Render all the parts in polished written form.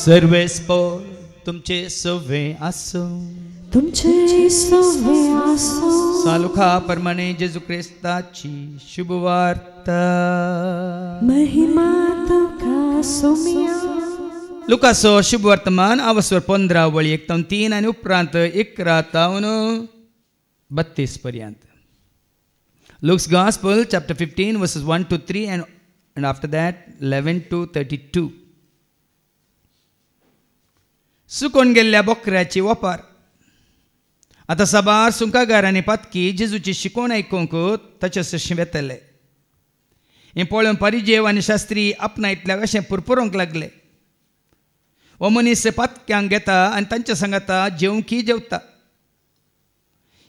सर्वेस्पोर तुमचे सवे आसो तुमचे सवे आसो सालुखा परमाने जेजू ख्रिस्ताची शुभवार्ता महिमा तुका सोमिया लुकासो शुभ वर्तमान अवस्वर 15 वळी 1 ते 3 आणि उपरांत 11 तावन 32 पर्यंत. Luke's Gospel chapter 15 verses 1 to 3 and after that 11 to 32. सुकोन गेल्ल्या बोकऱ्याची वपार. आता सबार सुंकागारांनी पातकी जेजूची शिकोवण आयकूंक ताचे सशी वेतले. हें पळोवन परिजेव आनी शास्त्री आपणायतल्या अशें पुरपुरोंक लागले. हो मनीस पातक्यांक घेता आनी तांच्या सांगाता जेवंकी जेवता.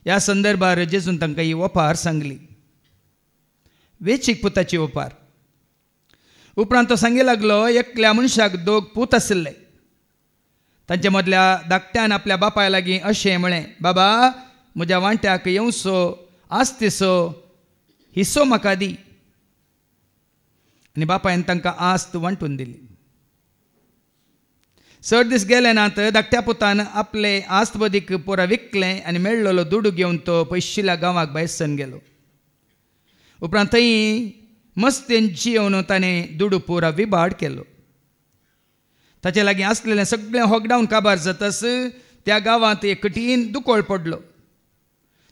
ह्या संदर्भार जेजून तांकां ही वपार सांगली. वेचीक पुताची वपार. उपरांत तो सांगी लागलो एकल्या मनशाक 2 पूत आशिल्ले. तांचे मदल्या धाकट्यान आपल्या बापाय लागीं अशें म्हळें, बाबा म्हज्या वांट्याक येवसो आस्तीसो हिस्सो म्हाका दी. आनी बापायन तांकां आस्त वांटून दिली. 6 दीस गेले नात धाकट्या पुतान आपले आस्त बदीक पुरा विकलें आनी मेळ्ळलो दुडू घेवन तो पयशिल्ल्या गांवाक भायर सन गेलो. उपरांत थंय मस्तेन जियोवन ताणें दुडू पुरा विबाड केलो. ताचे लागीं आसलेलें सगळें होगडावन काबार जाताच त्या गांवांत एक कठीण दुकोळ पडलो.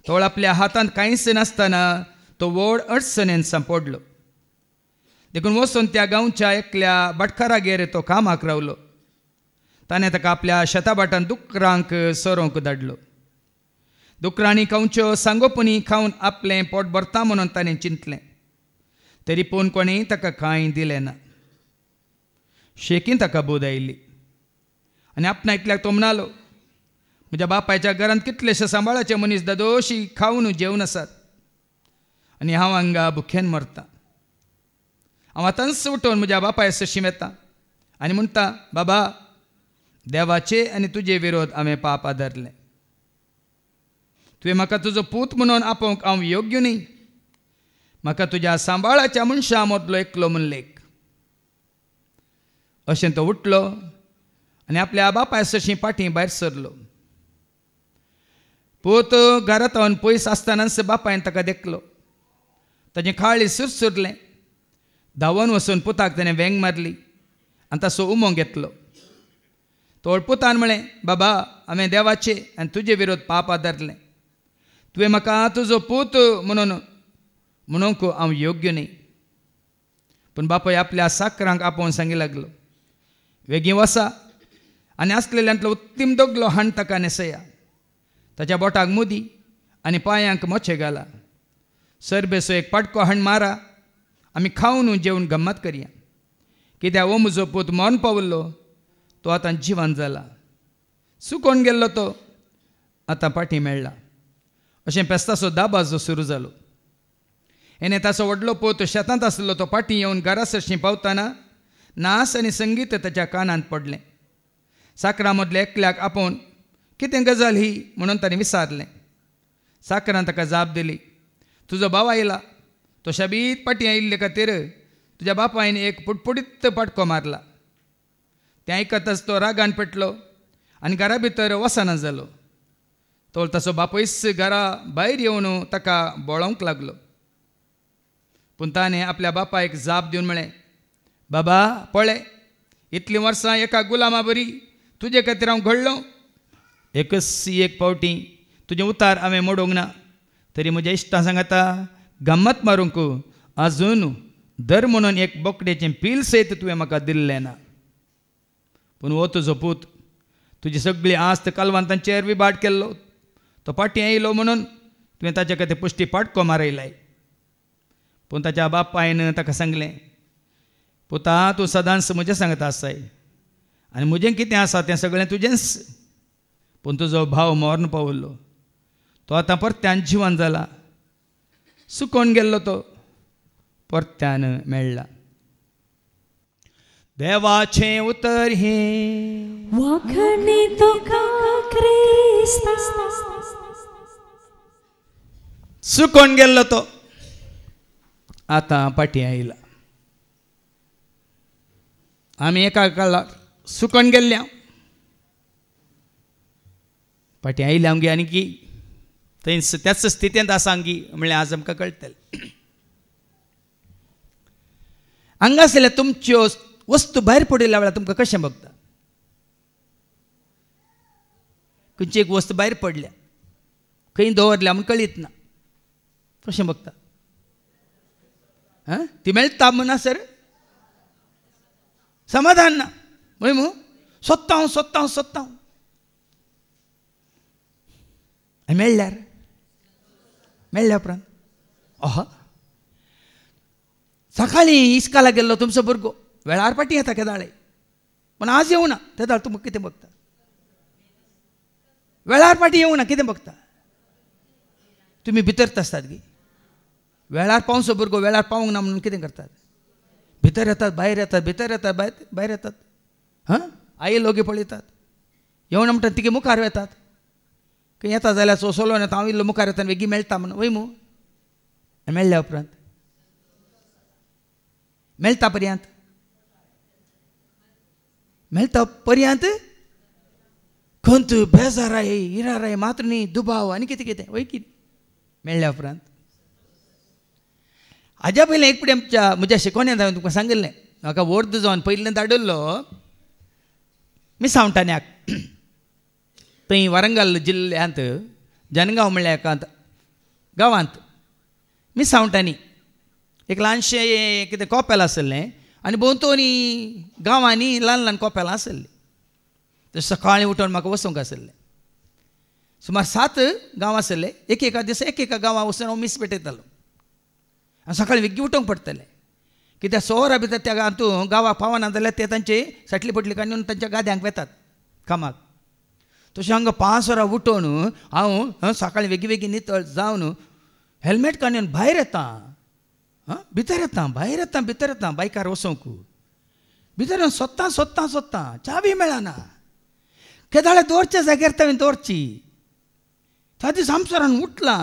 तो आपल्या हातांत कांयच नासतना तो व्हड अडचणेन सांपडलो. देखून वचून त्या गांवच्या एकल्या भाटकारागेर तो कामाक रावलो. ताणें ताका आपल्या शेताभाटांत दुकरांक सोरोंक धाडलो. दुकरांनी खावच्यो सांगोपणी खावन आपलें पोट भरता म्हणून ताणें चिंतलें. तरी पूण कोणी ताका कांय दिलें ना. शेकीन ताका बोध आयिल्ली आनी आपणायतल्याक तो म्हणलो, म्हज्या बापायच्या घरांत कितलेशे सांबाळाचे मनीस दादोशी खावन जेवन आसात आनी हांव हांगा भुकेन मरतां. हांव आतांच उठोवन म्हज्या बापाय सशीं येता आनी म्हणटा, बाबा देवाचे आनी तुजे विरोध हांवें पाप आदारलें. तुवें म्हाका तुजो पूत म्हणून आपोवंक हांव योग्य न्ही. म्हाका तुज्या सांबाळाच्या मनशा मदलो एकलो म्हूण लेख. अशें तो उठलो आनी आपल्या बापाय सशीं फाटीं भायर सरलो. पूत घरांत रावन पयस आसतनाच बापायन ताका देखलो. ताचें खाळी सुरसुरलें. धांवन वचून पुताक ताणें वेंग मारली आनी ताचो उमो घेतलो. तो पुतान म्हळें, बाबा हांवें देवाचे आनी तुजे विरोध पाप आदारलें. तुवें म्हाका तुजो पूत म्हणूंक हांव योग्य न्ही. पूण बापाय आपल्या साकरांक आपोवन सांगी लागलो, वेगीं वसा आनी आसलेल्यांतलो उत्तीम दोगलो हाण ताका न्हेसया. ताच्या बोटाक मुदी आनी पांयांक मोचे घाला. सरबेसो एक पाटको हाण मारा. आमी खावन जेवन गम्मत करया. कित्याक हो म्हजो पूत मरण पावल्लो, तो आतां जिवान जाला. सुकोन गेल्लो तो आतां फाटीं मेळ्ळा. अशें पेस्ताचो दाबाजो सुरू जालो. हेणें ताचो व्हडलो पूत शेतांत आसलो तो फाटीं येवन घरा सरशीं पावतना नास आनी संगीत ताच्या कानांत पडलें. साकरा मदल्या एकल्याक आपोवन कितें गजाल ही म्हणून ताणें विचारलें. साकरान ताका जाप दिली, तुजो भाव आयला. तो शाबीत फाटीं आयिल्ले खातीर तुज्या बापायन एक पुटपुटीत पाटको मारला. तें आयकतच तो रागान पेटलो आनी घरा भितर वसना जालो. तो ताचो बापूयच घरा भायर येवन ताका बोळोवंक लागलो. पूण ताणें आपल्या बापायक जाप दिवन म्हळें, बाबा पळय, इतलीं वर्सां एका गुलामा बरी तुजे खातीर हांव घडलो. एकच एक फावटी तुजें उतार हांवें मोडूंक ना. तरी म्हज्या इश्टां सांगता गम्मत मारूंक आजून दर म्हणून एक बोकडेचें पील सयत तुवें म्हाका दिल्लें ना. पूण हो तुजो पूत तुजी सगळी आस्त कालवांतांचेर विबाड केल्लो. तो फाटीं आयलो म्हणून तुवें ताचे खातीर पुश्टी पाटको मारयलाय. पूण ताच्या बापायन ताका सांगलें, पुता तूं सदांच म्हजें सांगता आसाय आनी म्हजें कितें आसा तें सगळें तुजेंच. पूण तुजो भाव मरण पावल्लो, तो आतां परत्यान जिवान जाला. सुकोन गेल्लो तो परत्यान मेळ्ळा. देवाचें उतर हे वखणी तुका क्रिस्ता. सुकोन गेल्लो तो आतां फाटीं आयला. आमी एका काळार सुकून गेल्ले हांव फाटीं आयले आमगे आनी की थंय त्याच स्थितींत आसा आमगी म्हणल्यार आज आमकां कळटलें हांगासरल्या तुमच्यो वस्तू भायर पडिल्ल्या वेळार तुमकां कशें भोगता खंयची एक वस्त भायर पडल्या खंय दवरल्या म्हूण कळीत ना कशें भोगता ती मेळटा म्हणा सर समाधान ना वय मू सोदता हांव मेळ्ळ्यार मेळ्ळ्या उपरांत सकाळीं इस्काला गेल्लो तुमचो भुरगो वेळार पाटी येता केदाळे पूण आज येवना तेदाळ तुमकां कितें भोगता वेळार पाटी येवना कितें भोगता तुमी भितर आसतात गी वेळार पावचो भुरगो वेळार पावूंक ना म्हणून कितें करतात भितर येतात भायर येतात भितर येतात भायर येतात आयलो गे पळयतात येवना म्हणटा तिगे मुखार येतात खंय येता जाल्यार सोलोवन येता हांव इल्लो मुखार येता वेगी मेळटा म्हणून वय मू मेळ्ळ्या उपरांत मेळटा पर्यांत खंत बेजाराय इराराय मात्र न्ही दुबाव आनी कितें कितें वय कितें मेळ्ळ्या उपरांत हाज्या पयलें एक फुडें म्हज्या शिकोवण्यांत हांवें तुमकां सांगिल्लें म्हाका वर्द जावन पयलीं धाडिल्लो मिसावंटाण्याक थंय वारंगल जिल्ल्यांत जनगांव म्हणल्या एका गांवांत मिसावंटांनी एक ल्हानशें कितें कोपेल आसलें आनी भोंवतणी गांवांनी ल्हान ल्हान कोपेलां आसलीं तशें सकाळीं उठोन म्हाका वचूंक आसलें सुमार 7 गांव आसले एकेका दिसा एकेका गांवां वचून हांव मीस पेटयतालो आनी सकाळीं वेग्गी उठोवंक पडटलें कित्याक सोरा भितर त्या हातूंत गांवाक पावना जाल्यार ते तांचे साटली पटली काडून तांच्या गाद्यांक वेतात कामाक तशें हांगा 5 वरां उठोवन हांव सकाळीं वेगी वेगी नितळ जावन हेल्मेट काडून भायर येता भितर येता बायकार वचोंक भितर सोदता चावी मेळना केदाळे दवरच्या जाग्यार तुवें दवरची त्या दीस आमचोरान उठला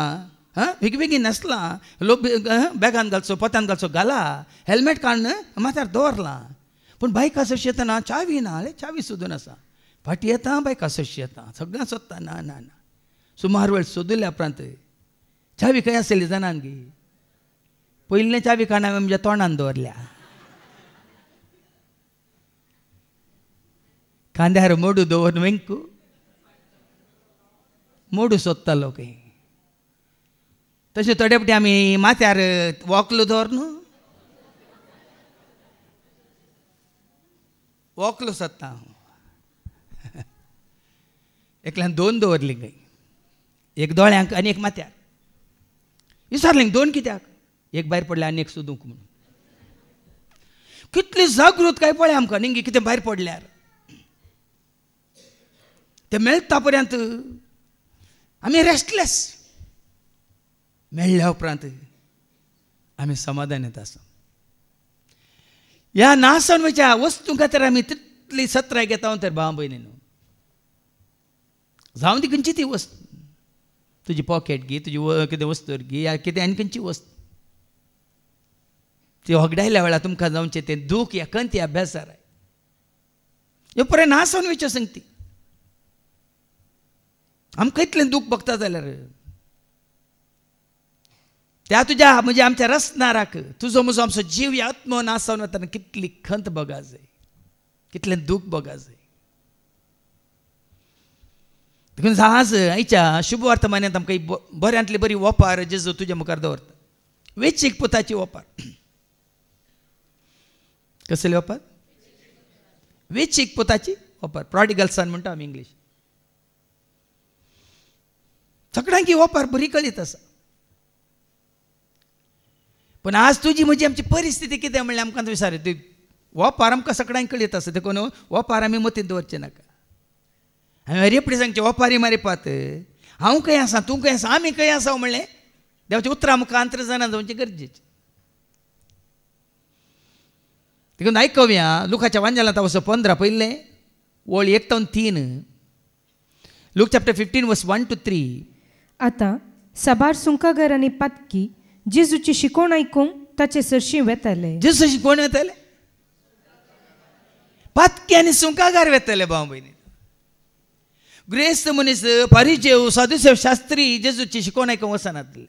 वेगी बेगीन नासला बॅगान घालचो पोत्यान घालचो घाला हेल्मेट काडून माथ्यार दवरला पूण बायक आसोशी येतना चावी ना चावी सोदून आसा फाटी येता बायक आसोशी येता सगळ्यां सोदता ना सुमार वेळ सोदिल्ल्या उपरांत चावी खंय आसली जाणान गे पयलीं चावी काडून हांवें म्हज्या तोंडान दवरल्या कांद्यार मोडू दवरून वेंकू मोडू सोदतालो खंय तशें थोडे फावटी आमी माथ्यार वॉकलो दवर न्हू वॉकलो सोदता हांव एकल्यान 2 दवरली खंय एक दोळ्यांक आनी एक माथ्यार विचारलें 2 कित्याक एक भायर पडल्या आनी एक सोदूंक म्हणून कितली जागृत काय पळय आमकां निंगी कितें भायर पडल्यार ते मेळटा पर्यंत आमी रेस्टलेस मेळ्ळ्या उपरांत आमी समाधानांत आसा ह्या नासवणेच्या वस्तू खातीर आमी तितली सत्राय घेता तर भाव भयणीनो जावं ती खंयची ती वस्त तुजी पॉकेट घे तुजी कितें वस्तूर घे या कितें आनी खंयची वस्त ती होगडायल्या वेळार तुमकां जावचें तें दूख या खंत या बेजाराय ह्यो पळय नासवणेच्यो संगती आमकां इतलें दूख भोगता जाल्यार त्या तुज्या म्हणजे आमच्या रसनाराक तुजो म्हजो आमचो जीव या आत्मो नासवन वतना कितली खंत भोगा जाय कितलें दूख भोगा जाय देखून आज आयच्या शुभ वर्तमानांत आमकां बऱ्यांतली बरी ओपार जेजू तुज्या मुखार दवरता वेंचीक पुताची ओपार कसली ओपार वेंचीक पुताची ओपार प्रॉडिगल सन म्हणटा आमी इंग्लीश सगळ्यांक ओपार बरी कळीत आसा पूण आज तुजी म्हजी आमची परिस्थिती कितें म्हणल्यार आमकां विचार ओपार आमकां सगळ्यांक कळीत आसा देखून ओपार आमी मतींत दवरचें नाका हांवें रेपडी सांगचें ओपारी मारिपात हांव खंय आसा तूं खंय आसा आमी खंय आसा म्हणलें देवाचें उतरां आमकां अंतर जाणां जावचें गरजेचें देखून आयकव्या लुकाच्या वांजेलांत वचो 15 पयलें ओळ 1 ते 3 लूक चॅप्टर 15 वर्स 1 to 3 आतां साबार सुंकागर आनी पातकी जेजूची शिकोवण आयकूंक ताचे सरशी वेताले जेजूची शिकोवण वेताले पातकी आनी सुंकागार वेतले भाव भयणी. ग्रेस्त मनीस फारिजेव सादुसेव शास्त्री जेजूची शिकोवण आयकूंक वचनातले.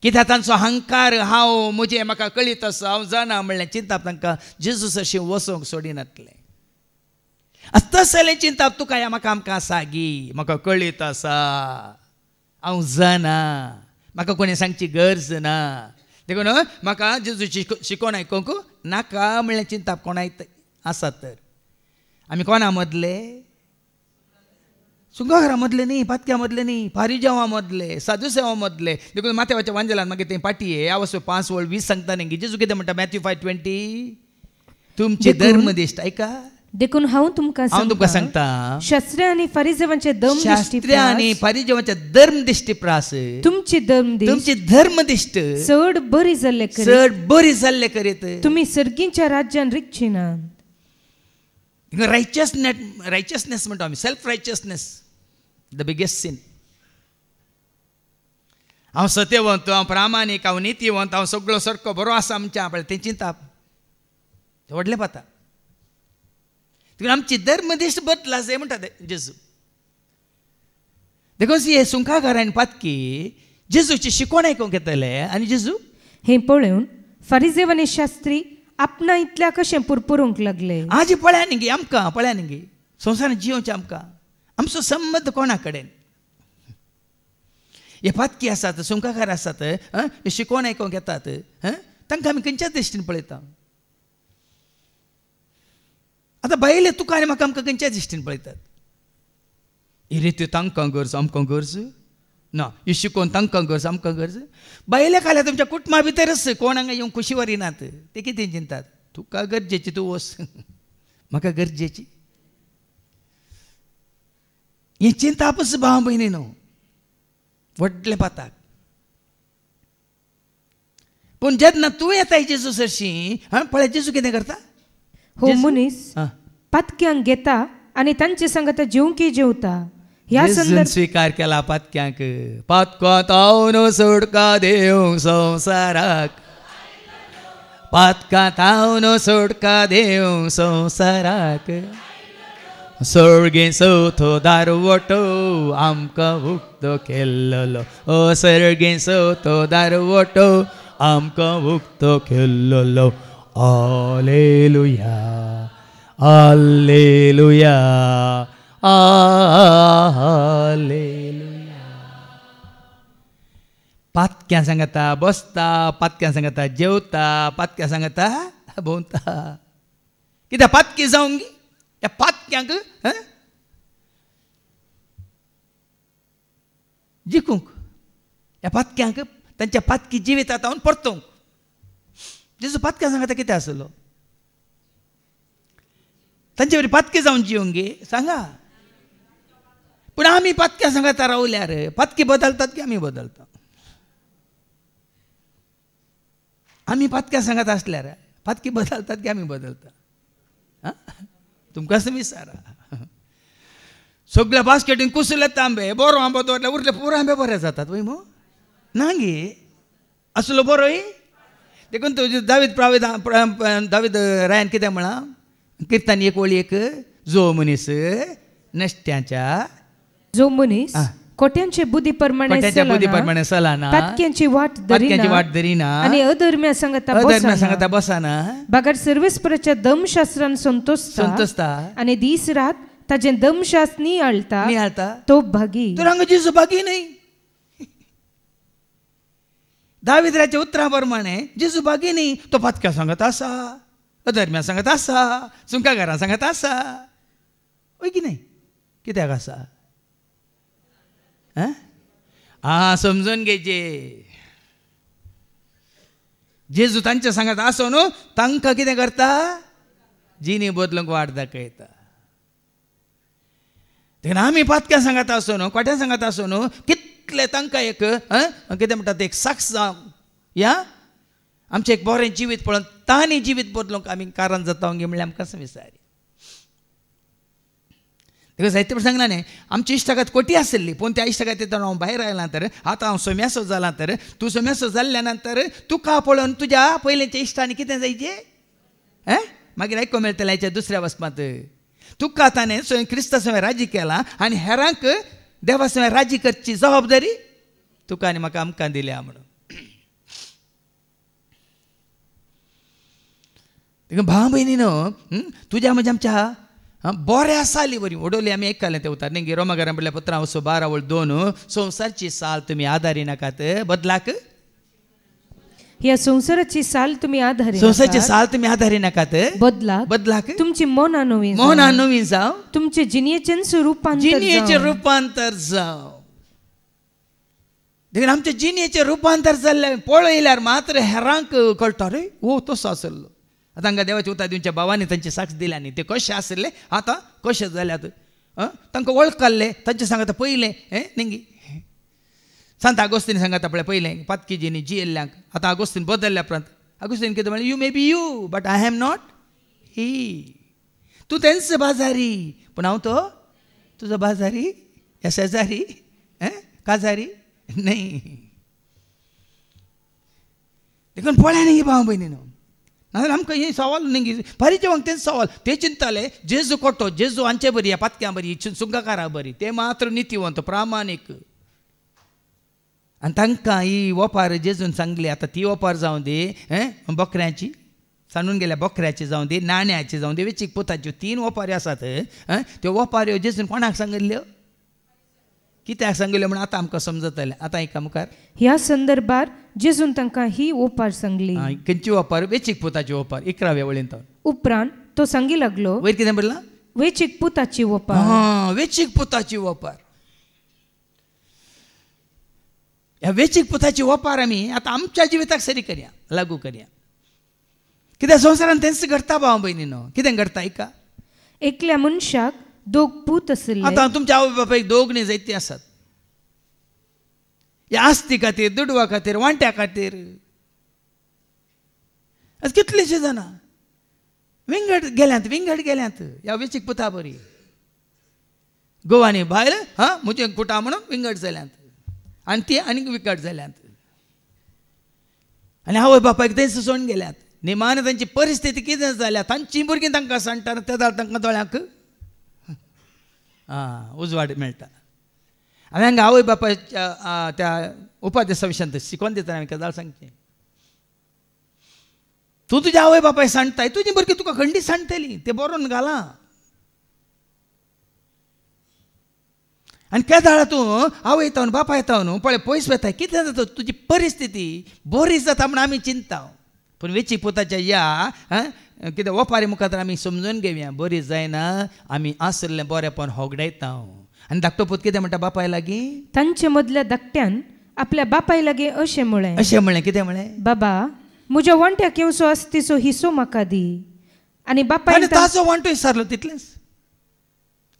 कित्याक तांचो अहंकार हांव म्हजें म्हाका कळीत आसा हांव जाणा म्हणलें चिंताप तांकां जेजूस अशें वचोंक सोडिनातलें. तसलें चिंताप तुका म्हाका आमकां सागी म्हाका कळीत आसा हांव जाणा म्हाका कोणी सांगची गरज ना देखून म्हाका जेजूची शिकोवण आयकूंक नाका म्हणलें चिंताप कोणाय आसा तर आमी कोणा मदले सुंगागरा मदले न्ही पातक्या मदले न्ही फारिजेवा मदले सादुसेवा मदले देखून माथेवाच्या वांजेलान मागीर थंय पाटये आवस 5:20 सांगता न्ही जेजू कितें म्हणटा मॅथ्यू 5:20 तुमचे धर्मदिश्ट ऐका देखून हांव तुमकां सांगता शास्त्री आनी फारिजेवांचे धर्मदिश्टी प्रास तुमची धर्मदिश्ट चड बरी जाल्ले करीत तुमी सर्गींच्या राज्यान रिगचिना. रायचसनेस म्हणटा आमी सेल्फ रायचसनेस द बिगेस्ट सीन. हांव सत्यवंत हांव प्रामाणीक हांव नितीवंत हांव सगळो सारको बरो आसा आमच्या आपल्याला तें चिंताप व्हडलें पाता. आमची धर्मदिश्ट बदला जाय म्हणटा जेजू. देखून हे सुंकागार आनी पातकी जेजूची शिकोवण आयकूंक येतले आनी जेजू हें पळोवन फारिजेव आनी शास्त्री आपणा इतल्या कशें पुरपुरूंक लागले. आज पळया न्ही गे आमकां पळया न्ही गे संवसारांत जियोवचें आमकां आमचो संबंद कोणा कडेन. हे पातकी आसात सुंकागार आसात हे शिकोवण आयकूंक येतात तांकां आमी खंयच्याच दृश्टीन पळयता. आतां बायले तुका आनी म्हाका आमकां खंयच्याच दृश्टीन पळयतात. ही रित्यो तांकां गरज आमकां गरज ना ही शिकोवन तांकां गरज आमकां गरज. बायले खाल्यार तुमच्या कुटुंबा भितरच कोण हांगा येवंक खुशी वरिनात ते कितें चिंतात तुका गरजेची तूं वच म्हाका गरजेची हें चिंतापच भाव भयणी न्हू व्हडले पाताक. पूण जेन्ना तूं येताय जेजू सरशी पळय जेजू कितें करता हो मनीस पातक्यांक घेता आनी तांचे सांगता जेवंकी जेवता. ह्या संदर्भात स्वीकार केला पातक्यांक पातकांत हांव सोडका देव संवसाराक पातकांत हांव सोडका देव संवसाराक सर्गे चवथो दारवटो आमकां उक्तो केल्लो ओ सर्गे चवथो दारवटो आमकां उक्तो केल्लो. Alleluia, Alleluia, Alleluia. पातक्यां सांगता बसता पातक्यां सांगता जेवता पातक्यां सांगता भोंवता. कित्याक पातकी जावंक ह्या पातक्यांक जिखूंक ह्या पातक्यांक तांच्या पातकी जिवितात हांव परतूंक. जेजू पातक्यां सांगता कितें आसलो तांचे बरी पातकी जावन जिवंक गे सांगा. पूण आमी पातक्यां सांगता रावल्यार पातकी बदलतात की आमी बदलता. आमी पातक्यां सांगता आसल्यार पातकी बदलतात की आमी बदलता तुमकां असं विचारा. सगळ्या बास्केटीन कुसले तांबे बरो आंबो दवरल्यार उरले पुरो आंबे बरे जातात वय मो ना गे असलो बरोय. देखून तो दावीद रायन कितें म्हणा किर्तन एक वळी एक जो मनीस कोट्यांचे बुद्धी प्रमाणे चलाना पातक्यांची वाट धरिना आनी अधर्म्या सांगता बसाना बागार सर्वेस्पराच्या दमशास्त्रान संतोषता आनी दीस रात ताजे दमशास्त्र नियाळता तो भागी. तर हांगा जेजू भागी नाही. दाविद्राच्या उतरा प्रमाणे जेजू भागी न्ही तो पातक्या सांगत आसा अधर्म्या सांगत आसा सुंकागारां सांगत आसा वय की नाही कित्याक आसा समजून घेचे. जेजू तांच्या सांगत आसो न्हू तांकां कितें करता जिणी बदलूंक वाट दाखयता. देखून आमी पातक्या सांगत आसो न्हू कोट्या सांगत आसो न्हू कितले तांकां एक कितें म्हणटात एक साक्ष या आमचें एक बरें जिवीत पळोवन तांणी जिवीत बदलूंक आमी कारण जाता म्हणल्यार आमकां कसं विचारी. देखून साहित्य सांगना न्ही आमची इश्टागत कोटी आसली पूण त्या इश्टागतींतल्यान हांव भायर आयलां तर आतां हांव सोम्यासो जालां तर तूं सोम्यासो जाल्ल्या नंतर तुका पळोवन तुज्या पयलींच्या इश्टांनी कितें जायचें मागीर आयको मेळटलें हेच्या दुसऱ्या वचपांत तुका ताणें स्वयं क्रिस्ता सवय राजी केला आनी हेरांक देवा सवय राजी करची जबाबदारी तुका आनी म्हाका आमकां दिल्या म्हणून. भाव भयणीनो तुज्या म्हणजे आमच्या बऱ्या साली बरी उडोवली आमी आयकलें तें उतार न्ही रोमाकारां म्हणल्या पुत्रा वचो 12:2 संवसारची साल तुमी आदारी नाकात बदलाक ह्या संसाराची साल तुम्ही आधारी संसाराची साल तुम्ही आधारी नाकात बदलाक तुमची मना नवी जाव तुमचे जिणेचें रुपांतर जाव. देखीन आमच्या जिणेचें रुपांतर जाल्लें पळयल्यार मात्र हेरांक कळटा रे ओ तसो आसलो. आतां हांगा देवाचे उतर दिवच्या भावांनी तांची साक्ष दिल्या न्ही ते कशे आसले आतां कशे जाल्यात तांकां वळखले तांचे सांगता पयलें निंगी सांत आगोस्तीन सांगता पळय पयलें पातकीजींनी जियेल्ल्यांक आतां आगोस्तीन बदल्ल्या उपरांत आगोस्तीन कितें म्हणलें you may be you but I am not ही. तूं तेंच बाजारी पूण हांव तो तुजो बाजारी ह्या शेजारी काजारी न्ही. देखून पळय न्ही भाव भयणीनो नाजाल्यार आमकां हे सवाल न्ही फारीच्या वांग तेच सवाल ते चिंतताले जेजू कोटो जेजू हांचे बरी ह्या पातक्यां बरी सुंगाकारां बरी ते मात्र नितीवंत प्रामाणीक आनी तांकां ही ओपार जेजून सांगली आतां ती ओपार जावं दे बकऱ्याची सांडून गेल्या बकऱ्याची जावं दी नाण्याची जावं दी वेचीक पोताच्यो 3 ओपाऱ्यो आसात त्यो ओपाऱ्यो जेजून कोणाक सांगिल्ल्यो कित्याक सांगिल्ल्यो म्हणून आतां आमकां समजतलें. आतां एका मुखार ह्या संदर्भार जेजून तांकां ही ओपार सांगली खंयची ओपार वेचीक पोताची ओपार 11व्या वळींत उपरांत तो सांगी लागलो वयर कितें म्हणलां वेचीक पुताची ओपार वेचीक पुताची ओपार. ह्या वेचीक पुताची ओपार आमी आतां आमच्या जिविताक सरी करया लागू करया कित्याक संवसारांत तेंच घडटा भाव भयणीनो कितें घडटा एका एकल्या मनशाक 2 पूत आसले. आतां तुमच्या आवय बापायक 2 न्ही जायती आसात ह्या आस्ती खातीर दुडवा खातीर वांट्या खातीर कितलेशे जाणां विंगड गेल्यांत ह्या वेचीक पुता बरी गोवानी भायर म्हजें कुटा म्हणून विंगड जाल्यांत आनी ती आनीक विकट जाल्यांत आनी आवय बापायक थंय सोडून गेल्यात निमाण तांची परिस्थिती कितें जाल्या तांची भुरगीं तांकां सांगता ते तांकां दोळ्यांक उजवाड मेळटा. हांवें हांगा आवय बापायच्या त्या उपादेशा विशयान शिकोवन दिता हांवें गजाल सांगचें तूं तुज्या आवय बापाय सांडटाय तुजी भुरगीं तुका खंडी सांडटली ते बरोवन घाला आनी केदाळ तूं आवय येता बापा येता न्हू पळय पयस वेताय कितें जाता तुजी परिस्थिती बरी जाता म्हण आमी चिंता पूण वेची पुताच्या या कितें ओपारी मुखार आमी समजून घेवया बरी जायना आमी आसलें बरेंपण होगडायता आनी धाकटो पूत कितें म्हणटा बापाय लागीं तांचे मदल्या धाकट्यान आपल्या बापाय लागीं अशें म्हळें कितें म्हळें बाबा म्हज्या वांट्याक येवचो आसतीचो हिस्सो म्हाका दी. आनी बापाय ताजो वांटो विचारलो तितलेंच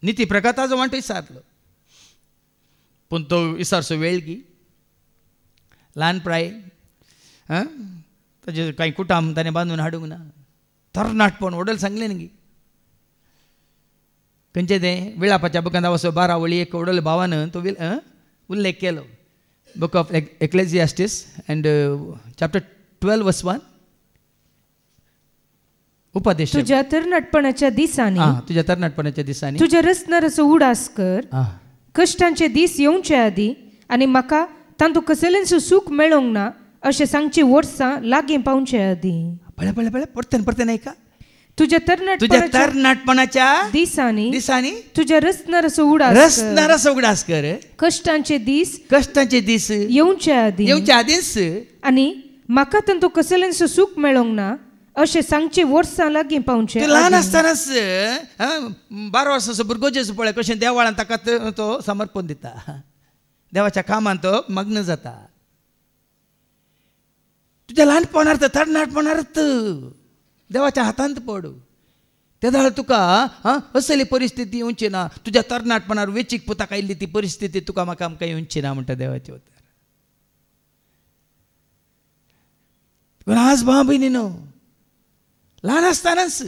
निती प्रकार ताजो वांटो विचारलो पूण तो विचारचो वेळ गी ल्हान प्राय ताजे कांय कुटाम ताणें बांदून हाडूंक ना तरणाटपण वडल सांगलें न्ही खंयचें तें विळापाच्या बुकांत वचो 12 वळी एक वडल भावान तो उल्लेख केलो बुक ऑफ एक्लेसियास्टिस अँड चॅप्टर 12 वर्स 1 उपदेश तुज्या तरणाटपणाच्या दिसांनी तुज्या रसनाराचो उडास कर कश्टांचे दीस येवचे आदी आनी म्हाका तांतू कसलेंच सूख मेळोंक ना अशें सांगची वर्सां लागीं पावचे आदी. पळय परतेन ऐका तुज्या तरणाटपणाच्या दिसांनी तुज्या रसनाराचो उडास कर कश्टांचे दीस येवचे आदीस आनी म्हाका तांतू कसलेंच सूख मेळोंक ना अशें सांगची वर्सां लागीं पावचे. ल्हान आसतनाच 12 वर्साचो भुरगो जेजू पळय कशें देवाळान ताका तो समर्पण दिता देवाच्या कामान तो मग्न जाता. तुज्या ल्हानपणार्थ तरणाटपणार्थ देवाच्या हातांत पड ते दाळ तुका असली परिस्थिती येवची ना तुज्या तरणाटपणार वेचीक पुताक आयिल्ली ती परिस्थिती तुका म्हाका आमकां येवची ना म्हणटा देवाचे उतर. पूण आज भाव भयणीनो ल्हान आसतनाच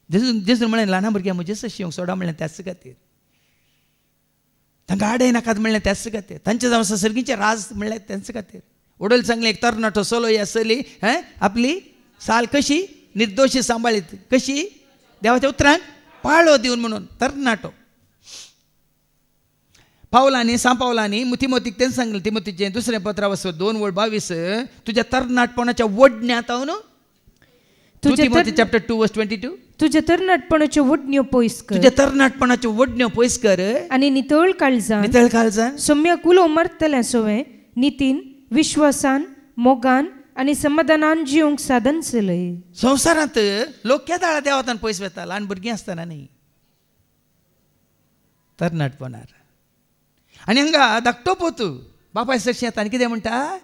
जेजून म्हळें ल्हाना भुरग्यां म्हजे शिवंक सोडा म्हणलें त्याच खातीर तांकां आडय नाकात म्हणलें त्याच खातीर तांचे जावं सर्गीचे राज म्हणलें त्याच खातीर वडल सांगलें एक तरणाटो चलो आसली आपली साल कशी निर्दोषी सांभाळीत कशी देवाच्या उतरांक पाळो दिवन म्हणून तरणाटो. पावलांनी सांपावलांनी तिमोतीक तेच सांगलें तिमोतीचें दुसरें पत्र 2:22 तुझ्या तरणाटपणाच्या वडण्यात हांव न्हू तिमोथी चॅप्टर 2:22 तुझ्या तरणाटपणाच्यो वडण्यो पयस कर. तुझ्या तरणाटपणाच्यो वडण्यो पयस कर आनी नितळ काळजान सौम्य कुलो मरतलें सोवें नितीन विश्वासान मोगान आनी समाधानान जिवंक साधन चलय. संवसारांत लोक केदाळा देवातान पयस वेता ल्हान भुरगीं आसतना न्ही तरणाटपणार आनी हांगा धाकटो पोतू बापाय सरशी येता आनी कितें म्हणटा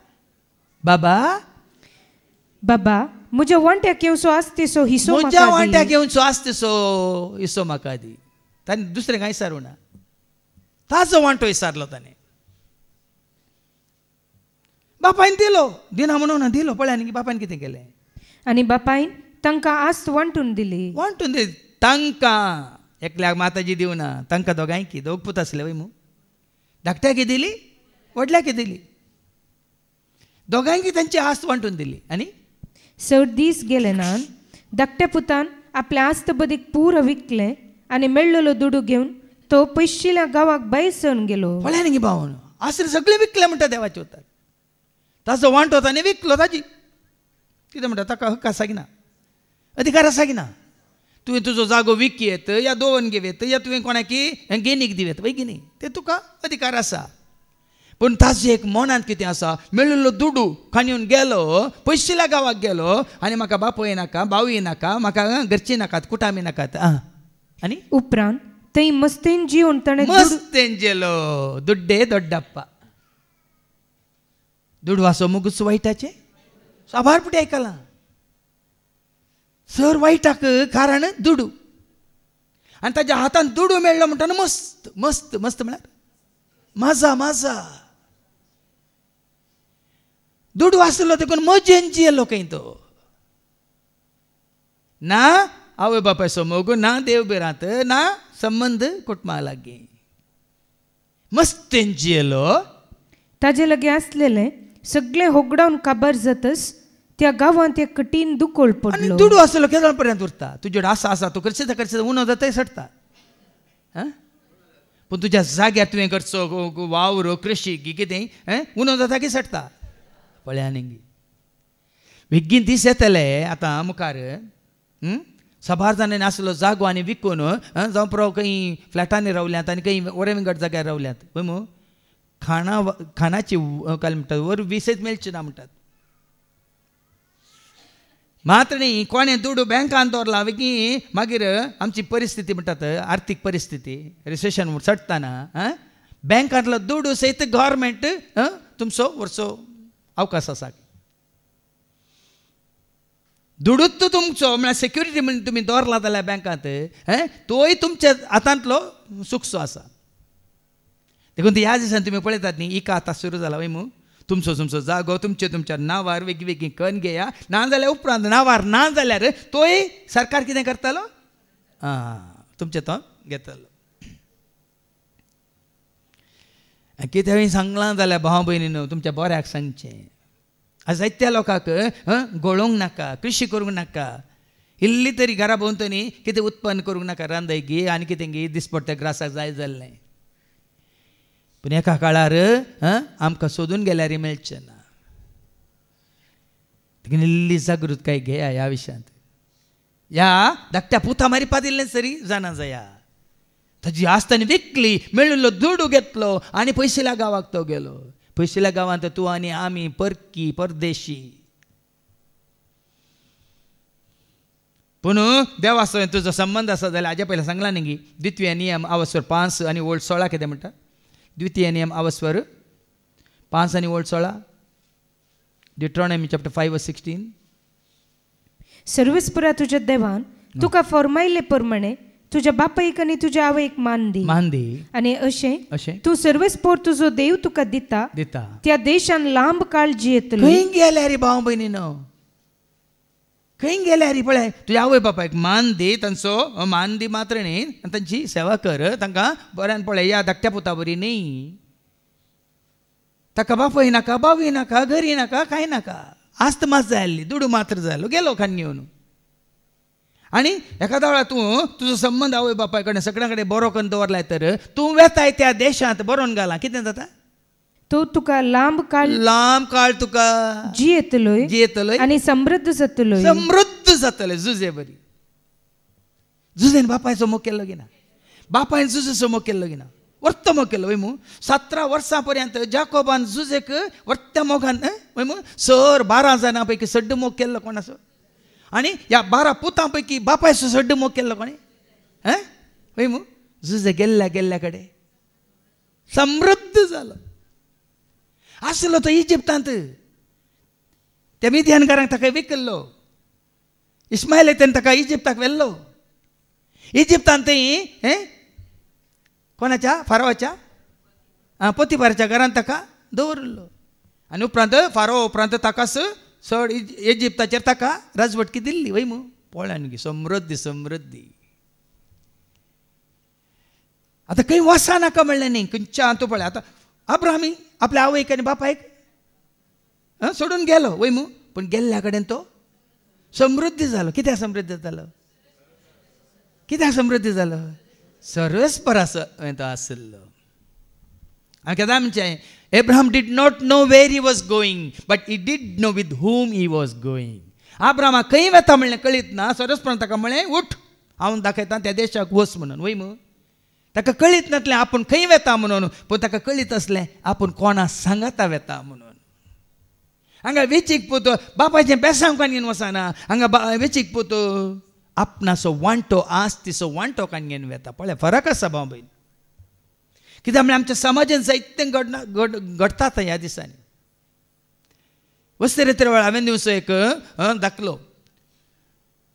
बाबा बाबा म्हज्या वांट्याक येवचो आसतेसो हिस्सो म्हज्या वांट्याक येवचो आसतेसो हिस्सो म्हाका दी. ताणें दुसरें कांय विचारूं ना ताजो वांटो विचारलो ताणें बापायन दिलो दिना म्हणून दिलो पळय आनी बापायन कितें केलें आनी बापायन तांकां आस्त वांटून दिली तांकां एकल्याक माताजी दिवना तांकां दोगांयकी दोग पूत आसले वय मू धाकट्याक दिली व्हडल्याक दिली दोगांयकी तांची आस्त वांटून दिली. आनी 7 दीस गेले नान धाकट्या पुतान आपल्या आस्त बदीक पूर विकलें आनी मेळ्ळलो दुडू घेवन तो पयशिल्ल्या गांवाक भायर सरून गेलो. पळय न्ही भावन आसले सगळे विकले म्हणटा देवाचे उतर ताजो वांटो ताणें विकलो ताजी कितें म्हणटा ताका हक्क आसागिना अधिकार आसागिना. तुवें तुजो जागो विकयेत या दोवन घेवेत या तुवें कोणाकी गेनीक दिवेत वय की न्ही ते तुका अधिकार आसा. पूण ताजें एक मनांत कितें आसा मेळिल्लो दुडू खांदिवन गेलो पयशिल्ल्या गांवाक गेलो आनी म्हाका बापूय नाका बावय नाका म्हाका घरची नाकात कुटामी नाकात आनी उपरांत थंय मस्तेन जिवन ताणें मस्तेन जेलो दुड्डे दोड्डाप्पा दुडू आसो मुगूस वायटाचे साबारपुटी आयकलां सर वायटाक कारण दुडू आनी ताज्या हातान दुडू मेळ्ळो म्हणटा मस्त मस्त मस्त म्हळ्यार माझा माझा दुडू आसलो देखून मजेन जियेलो खंय तो ना आवय बापायचो मोग ना देव बिरांत ना संबंद कुटुंबा लागीं मस्तेन जियेलो. ताजे लागीं आसलेले सगळे होगडावन काबार जातस त्या गांवांत एक कठीण दुकोळ पडलो. दुडू आसलो केदाळ पर्यंत उरता तुजेड आसा तूं करचें उनो जाता सडटा पूण तुज्या जाग्यार तुवें करचो वावर कृशी कितें उनो जाता की सडटा पळय आनी बेगीन दीस येतले आतां मुखार साबार जाणांनी आसलो जागो आनी विकून जावं पुरो खंय फ्लॅटांनी रावल्यात आनी खंय वरे विंगड जाग्यार रावल्यात पळय मू खाणाची काय म्हणटात वर विसयत मेळची ना म्हणटात. मात्र न्ही कोणें दुडू बँकान दवरला की मागीर आमची परिस्थिती म्हणटात आर्थीक परिस्थिती रिसेशन चडटाना बँकांतलो दुडू सयत गव्हर्मेंट तुमचो वर्सो अवकाश आसा दुडूच तुमचो म्हळ्यार सेक्युरिटी म्हणून तुमी दवरला जाल्यार बँकांत तोय तुमच्या हातांतलो सुखसो आसा. देखून ह्या दिसांनी तुमी पळयतात न्ही इका आतां सुरू जाला वय मू तुमचो जागो तुमच्या नांवार वेगवेगळी कण घेया ना जाल्यार उपरांत नांवार ना जाल्यार तोय सरकार कितें करतालो तुमचे तो घेतलो. कितेंय सांगलां जाल्यार भाव भयणीनो तुमच्या बऱ्याक सांगचें आज जायत्या लोकांक गळोवंक नाका कृशी करूंक नाका इल्ली तरी घरा भोंवतणी कितें उत्पन्न करूंक नाका रांदय घे आनी कितें घे दिसपट्ट्या ग्रासाक जाय जाल्लें पूण एका काळार आमकां सोदून गेल्यार मेळचें ना. देखून इल्ली जागृताय घेया ह्या विशयांत ह्या धाकट्या पुता मारिपा दिल्लें सरी जाणा जाया ताजी आसतना विकली मेळिल्लो दुडू घेतलो आनी पयशिल्ल्या गांवाक तो गेलो. पयशिल्ल्या गांवांत तूं आनी आमी परकी परदेशी पूण देवाचो तुजो संबंद आसा जाल्यार हाजे पयलीं सांगला न्ही द्वितीय नियम आवस्वर 5 आनी ओल्ड 16 कितें म्हणटा द्वितीय नियम आवस्वर 5 आनी ओल्ड 16 डिट्रॉनॉमी चॅप्टर 5:16 सर्वस्पुरा तुज्या देवान तुका फॉर्मायले प्रमाणे तुज्या बापायक आनी तुज्या आवयक मान दी आनी अशें तूं सर्वस्पोर तुजो देव तुका दिता त्या देशान लांब काळ जियेतलो. खंय गेल्या रे भाव भयणीनो खंय गेल्या रे पळय तुज्या आवय बापायक मान दी तांचो मान दी मात्र न्ही तांची सेवा कर तांकां बऱ्यान पळय ह्या धाकट्या पुता बरी न्ही ताका बापय नाका बावय नाका घरी नाका कांय नाका आस्त मात जाय आसली दुडू मात्र जालो गेलो खान घेवन आणि एखाद्या वेळा तूं तुजो संबंध आवय बापाय कडेन सगळ्यां कडेन बरो करून दवरलाय तर तूं वेताय त्या देशांत बरोवन घाला कितें जाता तो तुका लांब काळ तुका जियेतलोय आनी समृद्ध जातलोय जुजे बरी जुजेन बापायचो मोग केल्लो गिना बापायन जुजेचो मोग केल्लो गिना वर्त मोग केल्लो वय मू 17 वर्सां पर्यंत जाकोबान जुजेक वर्त्या मोगान वय मू 12 जाणां पैकी सड्ड मोग केल्लो कोणाचो आनी ह्या 12 पुतां पैकी बापायचो सड्ड मोग केल्लो कोणे वय मू जुजे गेल्ल्या कडेन समृद्ध जालो आसलो तो इजिप्तांत त्या मिद्यानकारांक ताका विकल्लो इस्मायल तेणें ताका इजिप्ताक व्हेल्लो इजिप्तांत कोणाच्या फारोवाच्या पोतिफाराच्या घरांत ताका दवरलो आनी उपरांत ताकाच चड इजिप्ताचेर ताका राजवटकी दिल्ली वय मू पळयान गी समृद्धी आतां खंय वसा नाका म्हणलें न्ही खंयच्या तूं पळय आतां अब्राहमी आपल्या आवयक आनी बापायक सोडून गेलो वय मू पूण गेल्ल्या कडेन तो समृद्धी जालो कित्याक समृद्धी जालो सर्वेस्पर तो आसलो हांवें केदां म्हणचें Abraham did not know where he was going but he did know with whom he was going अब्राहमाक खंय वेता म्हणलें कळीत ना सर्वेस्परान ताका म्हणलें उठ हांव दाखयतां त्या देशाक वच म्हणून वय मू ताका कळीत नासलें आपूण खंय वेता म्हणून पूण ताका कळीत आसलें आपूण कोणा सांगाता वेता म्हणून हांगा वेचीक पोत बापायचें बेसांव काणयेन वचना हांगा वेचीक पोत आपणाचो वांटो आस्तीचो वांटो काणयेन वेता पळय फरक आसा भाव भयण कित्याक म्हळ्यार आमच्या समाजान जायतें घडटात ह्या दिसांनी वस्ते रेत्रे वेळा हांवें दिवचो एक दाखलो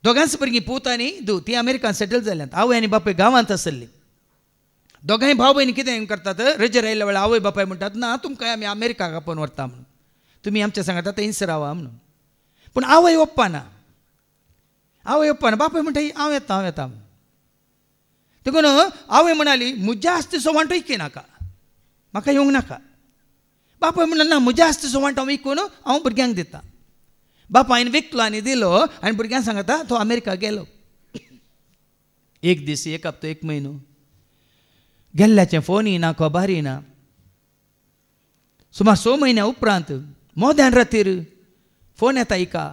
दोगांच भुरगीं पूत आनी धूव ती अमेरिकान सेटल जाल्यांत आवय आनी बापूय गांवांत आसली दोगांय भाव भयणी कितें करतात रजेर आयल्या वेळा आवय बापाय म्हणटात ना तुमकां आमी अमेरिकाक आपोवन व्हरता म्हणून तुमी आमच्या सांगात थंयच रावा म्हणून पूण आवय ओप्पाना बापाय म्हणटा हांव येता म्हणून देखून आवय म्हणाली म्हज्या आस्तीचो वांटो इके नाका म्हाका येवंक नाका बापाय म्हणला ना म्हज्या आस्तीचो वांटो विकून हांव भुरग्यांक दिता बापायन विकलो आनी दिलो आनी भुरग्यांक सांगता तो अमेरिका गेलो एक दीस एक हप्तो एक म्हयनो गेल्ल्याचें फोनय ना खबरय ना सुमार 6 म्हयन्या उपरांत मोद्यान रातीर फोन येता एका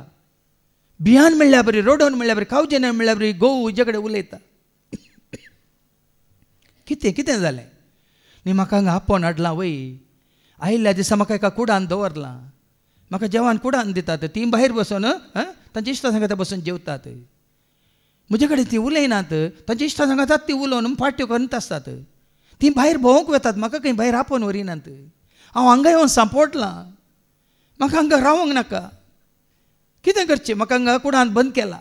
भियान म्हणल्या बरी रोडोन म्हणल्या बरी खावचें म्हणल्या बरी घोव हुजे कडेन उलयता कितें जालें न्ही म्हाका हांगा आपोवन हाडलां वय आयिल्ल्या दिसा म्हाका एका कुडान दवरलां म्हाका जेवण कुडान दितात ती भायर बसून तांच्या इश्टा सांगाता बसून जेवतात म्हजे कडेन ती उलयनात तांच्या इश्टा सांगातात ती उलोवन फाट्यो करीत आसतात ती भायर भोंवूंक वेतात म्हाका खंय भायर आपोवन व्हरिनात हांव हांगा येवन सांपोटलां म्हाका हांगा रावूंक नाका कितें करचें म्हाका हांगा कुडान बंद केला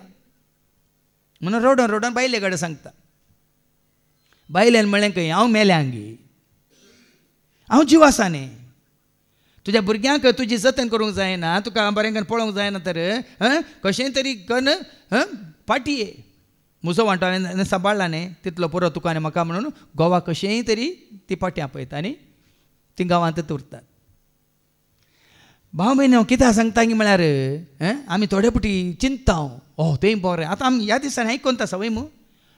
म्हणून रोडोन बायले कडेन सांगता बायलेन म्हळें खंय हांव मेल्या हांगी हांव जिवासाने तुज्या भुरग्यांक तुजी जतन करूंक जायना तुका बरें करून पळोवंक जायना तर कशें तरी करून फाटये म्हजो वांटो हांवें सांबाळ्ळा न्ही तितलो पुरो तुका आनी म्हाका म्हणून गोवा कशेंय तरी ती पाटी आपयता आनी ती गांवांतच उरतात भाव भयणी हांव कित्याक सांगता म्हळ्यार आमी थोडे पुटी चिंताव तें बरें आतां आमी ह्या दिसांनी आयकोन आसा वय मू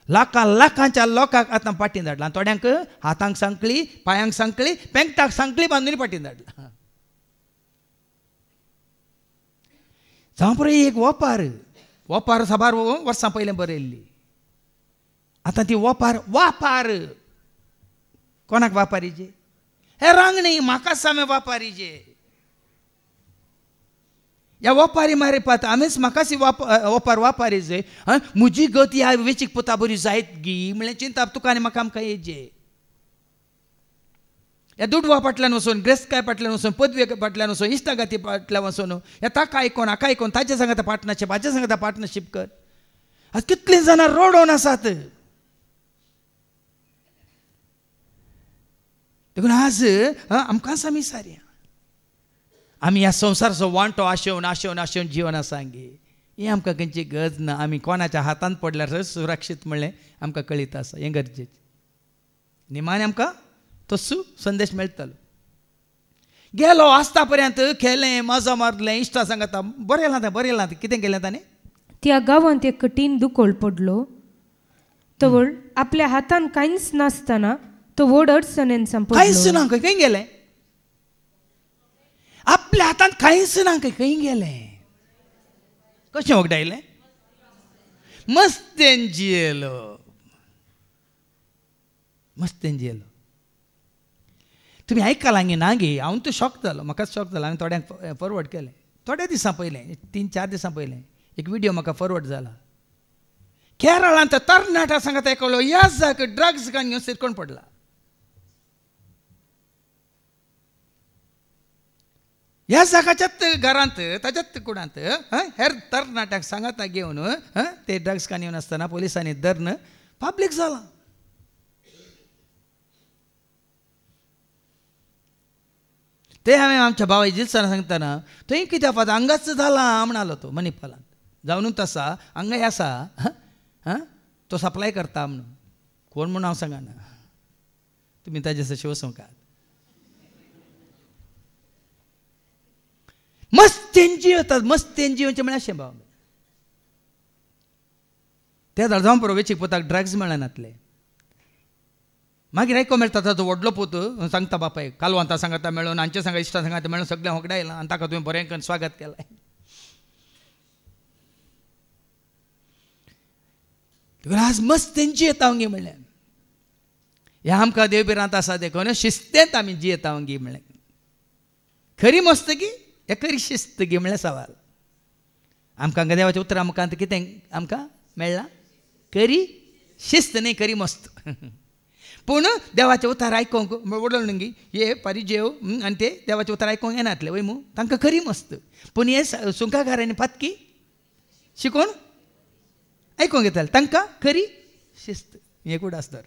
लाखांच्या लोकांक आतां पाटीन धाडलां थोड्यांक हातांक सांकळी पांयांक सांकळी पेंकटाक सांकळी बांदून पाटीन धाडलां जावं पळय एक वोपार साबार वर्सां पयलें बरयल्ली आतां ती वापार कोणाक वापारीचे हे रांगणी म्हाका सामे वापारीचे ह्या वोपारी मारे पात आमीच म्हाकाच वोपार वापारी जे म्हजी गत ह्या वेचीक पोता बरी जायत गी म्हळ्यार चिंता तुका आनी म्हाका आमकां येजे ह्या दुडवा फाटल्यान वचून ग्रेस्काय फाटल्यान वचून पदवे फाटल्यान वचून इश्टागाती फाटल्यान वचून ह्या ताका आयकोन हाका आयकोन ताचे सांगाता पार्टनरशीप हाचे सांगाता पार्टनरशीप कर आज कितलीं जाणां रोडोन आसात देखून आज आमकां आमी सारया आमी ह्या संवसाराचो वांटो आशेवन जिवन आसा गे हें आमकां खंयची गरज ना आमी कोणाच्या हातांत पडल्यार सुरक्षीत म्हणलें आमकां कळीत आसा हें गरजेचें निमाणे आमकां तसो संदेश मेळटलो गेलो आसता पर्यंत खेळ्ळें मजा मारलें इश्टा सांगाता बरें लाता कितें केलें ताणें त्या गावांत एक कठीण दुकोळ पडलो. तवळ आपल्या हातान कांयच नासतना तो व्हड अडचणेन कांयच ना खंय गेले. आपल्या हातान कांयच ना खंय गेले. कशें वगडायलें. मस्तेन जियेलो. मस्तेन जियेलो. तुम्ही आयकलां गे ना गे. हांव तो शॉक जालो. म्हाकाच शॉक जालो. हांवें थोड्यांक फॉरवर्ड केलें. थोड्या दिसां पयलें 3-4 दिसां पयलें एक व्हिडिओ म्हाका फॉरवर्ड जाला. केरळांत तरणाट्या सांगता आयकलो ह्या जाग ड्रग्स घेवन सिरकोन पडला. ह्या जागाच्याच घरांत ताच्याच कुडांत हेर तरणाट्याक सांगता घेवन ते ड्रग्स घेवन आसतना पोलिसांनी धरून पब्लीक जाला. ते हांवें आमच्या भावा जिल्साना सांगतना थंय कित्याक पावता हांगाच जाला म्हणलो तो मणिपालांत. जावनूच आसा हांगाय आसा तो सप्लाय करता म्हणून. कोण म्हणून हांव सांगना. तुमी ताजे शिव संकात. मस्तेन जिवतात. मस्तेन जिवचे म्हळ्यार अशें भाव. ते जावन पळय वेचीक पोताक ड्रग्स मेळनातले. मागीर आयको मेळटा ताचो व्हडलो पूत सांगता बापायक कालवांता सांगता मेळून हांचे सांगा इश्टा सांगता मेळून सगळें होगडायलां आनी ताका तुवें बरें करून स्वागत केलें. आज मस्तेन जियेता गे म्हणलें. हें आमकां देवबिरांत आसा देखून शिस्तेंत आमी जियेता गे म्हणलें. खरी मस्त गी हे खरी शिस्त गे म्हणलें सवाल. आमकां देवाचें उतर आमकां कितें आमकां मेळ्ळां. खरी शिस्त न्ही खरी मस्त. पूण देवाचें उतार आयकोंक वडोळ न्ही हे परिजेव आनी ते देवाचें उतार आयकोंक येनातले वय मू तांकां खरी मस्त. पूण हे सुंकाकारांनी पातकी शिकोवन आयकोंक येताले तांकां खरी शिस्त. हें कूड आसता.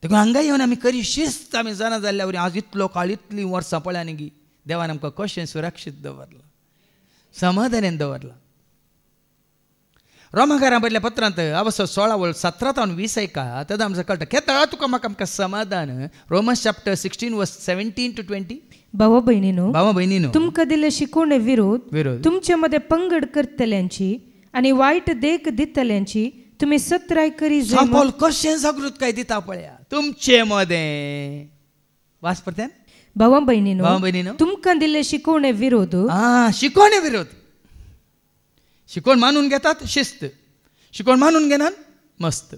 देखून हांगा येवन आमी खरी शिस्त आमी जाणा जाल्ल्या वरी आज इतलो काळ इतलीं वर्सां पळय न्ही देवान आमकां कशें सुरक्षीत दवरलां समाधानान दवरलां. रोमाकारां बरयल्या पत्रांत अवसो 16:17-20 ऐका. तेदा आमकां कळटा केतळा तुका म्हाका आमकां समाधान. Romans chapter 16:17-20. भावा भयणीनो तुमकां दिल्ले शिकोवणे विरोध तुमचे मध्ये पंगड करतल्यांची आनी वायट देख दितल्यांची तुमी सत्राय करी जाय. कशें जागृतकाय दिता पळया तुमचे मध्ये. वाचपर्त्यान भावा भयणीनो तुमकां दिल्ले शिकोवणे विरोध. शिकोवणे विरोध. शिकोवन मानून घेतात शिस्त. शिकोवन मानून घेनात मस्त.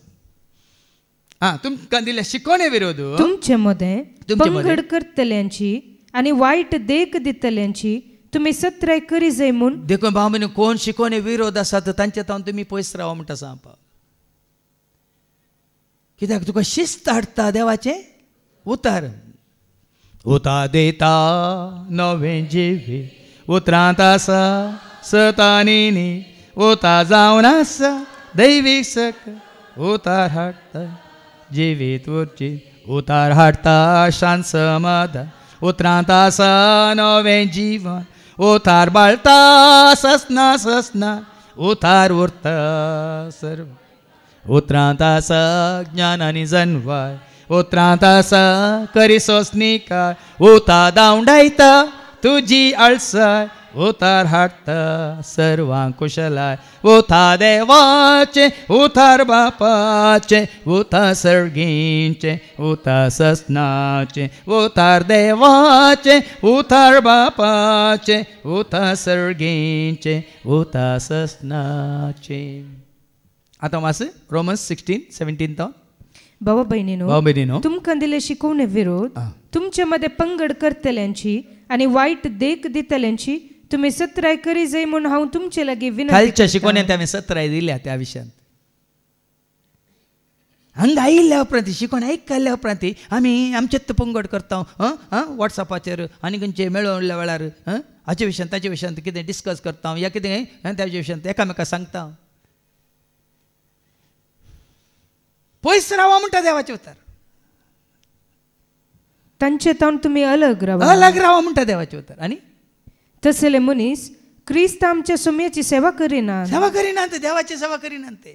तुमकां दिल्ले शिकोवणे विरोध तुमचे मध्ये पंगड करतल्यांची आनी वायट देख दितल्यांची तुमी सत्राय करी जाय म्हूण. देखून भाव भयणी कोण शिकोवणे विरोध आसात तांचे तावन तुमी पयस रावा म्हणटा सांगपा. कित्याक तुका शिस्त हाडटा देवाचें उतार. उतार देता नवें जिवी उतरांत आसा सतानी उतार जावन आसा दैवीक सक. उतार हाडटा जिवीत उरची उतार हाडटा शांत समाधान. उतरांत आसा नवें जिवन उतार बाळटा ससना उतार उरता सर्व. उतरांत आसा ज्ञान आनी जनवाय. उतरांत आसा करी सोसणीकाय. उतार दावंडायता तुजी आळसाय. उतार हाडटा सर्वांक कुशलाय. उतार देवाचे उतार बापाचे उतार सर्गींचे उतार ससनाचे. उतार देवाचे उतार बापाचे उतार सर्गींचे उतार ससनाचे. आतां वाच रोमन्स 16:17. भावा भयणीनो तुमकां दिल्ले शिकोवणे विरोध तुमचे मध्ये पंगड करतल्यांची आनी वायट देख दितल्यांची तुमी सत्राय करी जाय म्हूण हांव तुमचे लागीं विनंती. खालच्या शिकोवण्यांत हांवें सत्राय दिल्या त्या विशयान. हांगा आयिल्ल्या उपरांत शिकोवन आयकल्ल्या उपरांत आमी आमचेच पंगड करता. वॉट्सॅपाचेर आनी खंयचे मेळोवल्या वेळार हाचे विशयान ताचे विशयान कितें डिस्कस करता या कितें ताचे विशयान एकामेकाक सांगता. पयस रावा म्हणटा देवाचे उतार. तांचे तावन तुमी अलग रावा म्हणटा देवाचे उतार. आनी तसले मनीस क्रिस्त आमच्या सोम्याची सेवा करिनात. देवाची सेवा करिनात ते.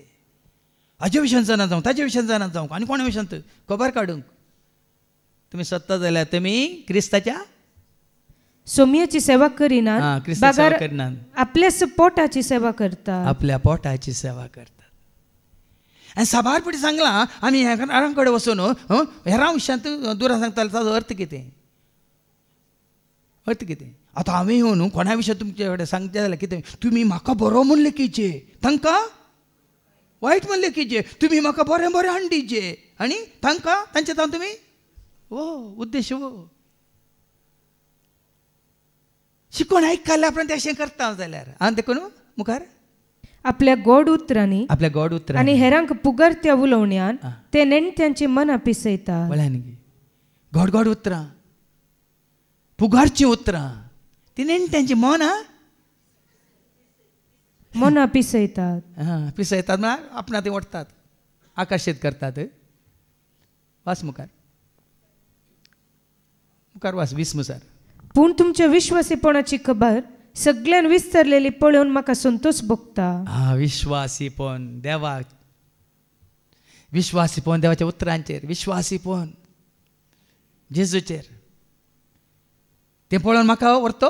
हाचे विशयान जाणा जावं ताचे विशयान जाणा जावं आनी कोणा विशयान खबर काडूंक. तुमी सोदता जाल्यार तुमी क्रिस्ताच्या सोम्याची सेवा करिनात, क्रिस्ताची सेवा करिनात, आपल्याच पोटाची सेवा करतात, आपल्या पोटाची सेवा करतात. आणि साबारपटी सांगला आम्ही हेरांकडे वचून हेरां विशयांत दुरा सांगताले ताजो अर्थ कितें, अर्थ कितें. आतां हांवें येवन कोणा विशयी तुमचे कडेन सांगचें जाल्यार कितें, तुमी म्हाका बरो म्हूण लेखीचे, तांकां वायट म्हूण लेखीचे, तुमी म्हाका बरें बरें हाडून दिवचे आनी तांकां तांचे तावन तुमी उद्देश शिकोवन आयकले आपण तशें करता जाल्यार आनी देखून मुखार आपल्या गोड उतरांनी, आपल्या गोड उतरांनी आनी हेरांक पुगरत्या उलोवण्यान ते नेणट्यांची मनां पिसयता. गोड गोड उतरां, पुगारची उतरां, ती नेणट्यांची मनां पिसयतात. पिसयतात म्हळ्यार आपणा ती ओडतात, आकर्शीत करतात. वास मुखार, मुखार वास 20 मुसार. पूण तुमच्या विश्वासीपणाची खबर सगळ्यान विस्तरलेली पळोवन म्हाका संतोष भोगता. विश्वासीपण देवाक, विश्वासीपण देवाच्या उतरांचेर, विश्वासीपण जेजूचेर, ते पळोवन म्हाका व्हरतो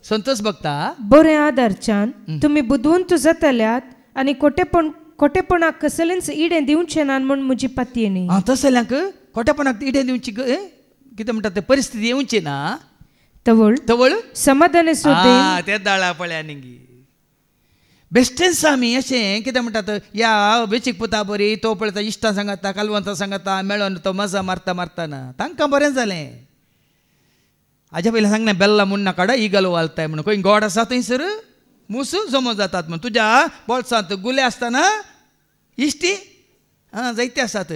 संतोष भोगता. बरे आदारच्यान तुमी बुदवंत जातल्यात आनी खोटेपणाक कसलेंच इडें दिवचें ना म्हूण म्हजी पातयेनी. तसल्यांक खोटेपणाक इडें दिवची कितें म्हणटा ते परिस्थिती येवची ना. तवळ समाधान ते दाळा पळया निंगी बेश्टेच आमी अशें कितें म्हणटात, या वेचीक पुता बरी तो पळयता इश्टां सांगता, कालवंतां सांगता, मेळोन तो मजा मारता मारतना तांकां बरें जालें. हाज्या पयलीं सांगना बेल्ला मुन्ना काडा इगल वालताय म्हणून. खंय गोड आसा थंयसर मुसू जमो जातात म्हणून. तुज्या बोल्सांत गुले आसतना इश्टी जायते आसात.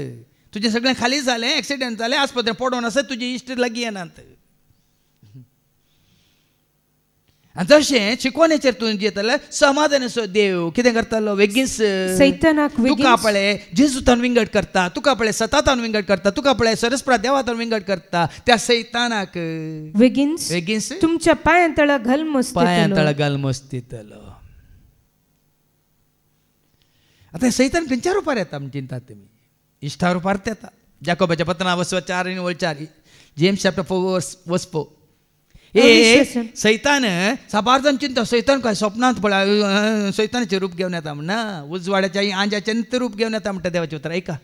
तुजें सगळें खाली जालें, एक्सिडेंट जालें, आस्पत्रेंत पडोवन आसत, तुजी इश्ट लागीं येनात. आनी तशें शिकवणेचेर तूं जियेतलो समाधान असो देव कितें करतालो, बेगीन सैतानाक तुका पळय जेजूतान विंगड करता, तुका पळय सतातान विंगड करता, तुका पळय सरस्प्रा देवातान विंगड करता. त्या सैतानाक बेगीन तुमच्या पांयां तळा घाल मस्तितलो. आतां सैतान खंयच्या रुपार येता म्हण चिंतात तुमी? इश्टा रुपार येता. जाकोबाच्या पत्रा 4:4, जेम्स चॅप्टर 4:4. सैतान साबार चिंता, सैतान काय स्वप्नांत पळय सैतानाचें रूप घेवन येता म्हणना, उजवाड्याच्या आंजाचें नित्य रूप घेवन येता म्हणटा देवाचें उतर. ऐका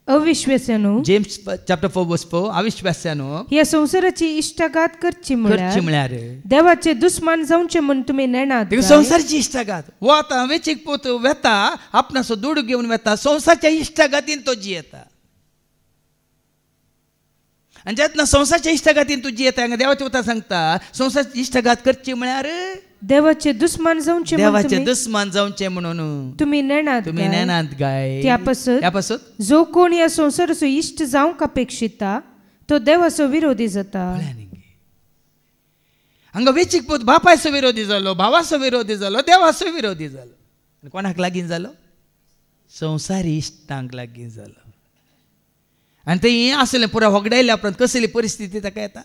अविश्वासानो, जेम्स चॅप्टर 4:4, अविश्वासानो ह्या संसाराची इश्टागात करची म्हळ्यार देवाचे दुस्मान जावचे म्हूण तुमी नेणात. संसाराची इश्टागात वो आतां वेचीक पोत वेता, आपणाचो दूड घेवन वेता, संसाराच्या इश्टागातीन तो जियेता. आनी जेन्ना संसाराच्या इश्टागातीन तूं जियेता, हांगा देवाचें उतर सांगता संसाराची इश्टागात करची म्हळ्यार देवाचे दुस्मान जावचे, देवाचे दुस्मान जावचे म्हणून तुमी नेणात गाय. त्यापासून जो कोण ह्या संसाराचो इश्ट जावंक अपेक्षिता तो देवाचो विरोधी जाता. हांगा वेचीक पोत बापायचो विरोधी जालो, भावाचो विरोधी जालो, देवाचो विरोधी जालो. कोणाक लागीं जालो? संसारी इश्टांक लागीं जालो. आनी तें आसलें पुरो होगडायल्या उपरांत कसली परिस्थिती ताका येता.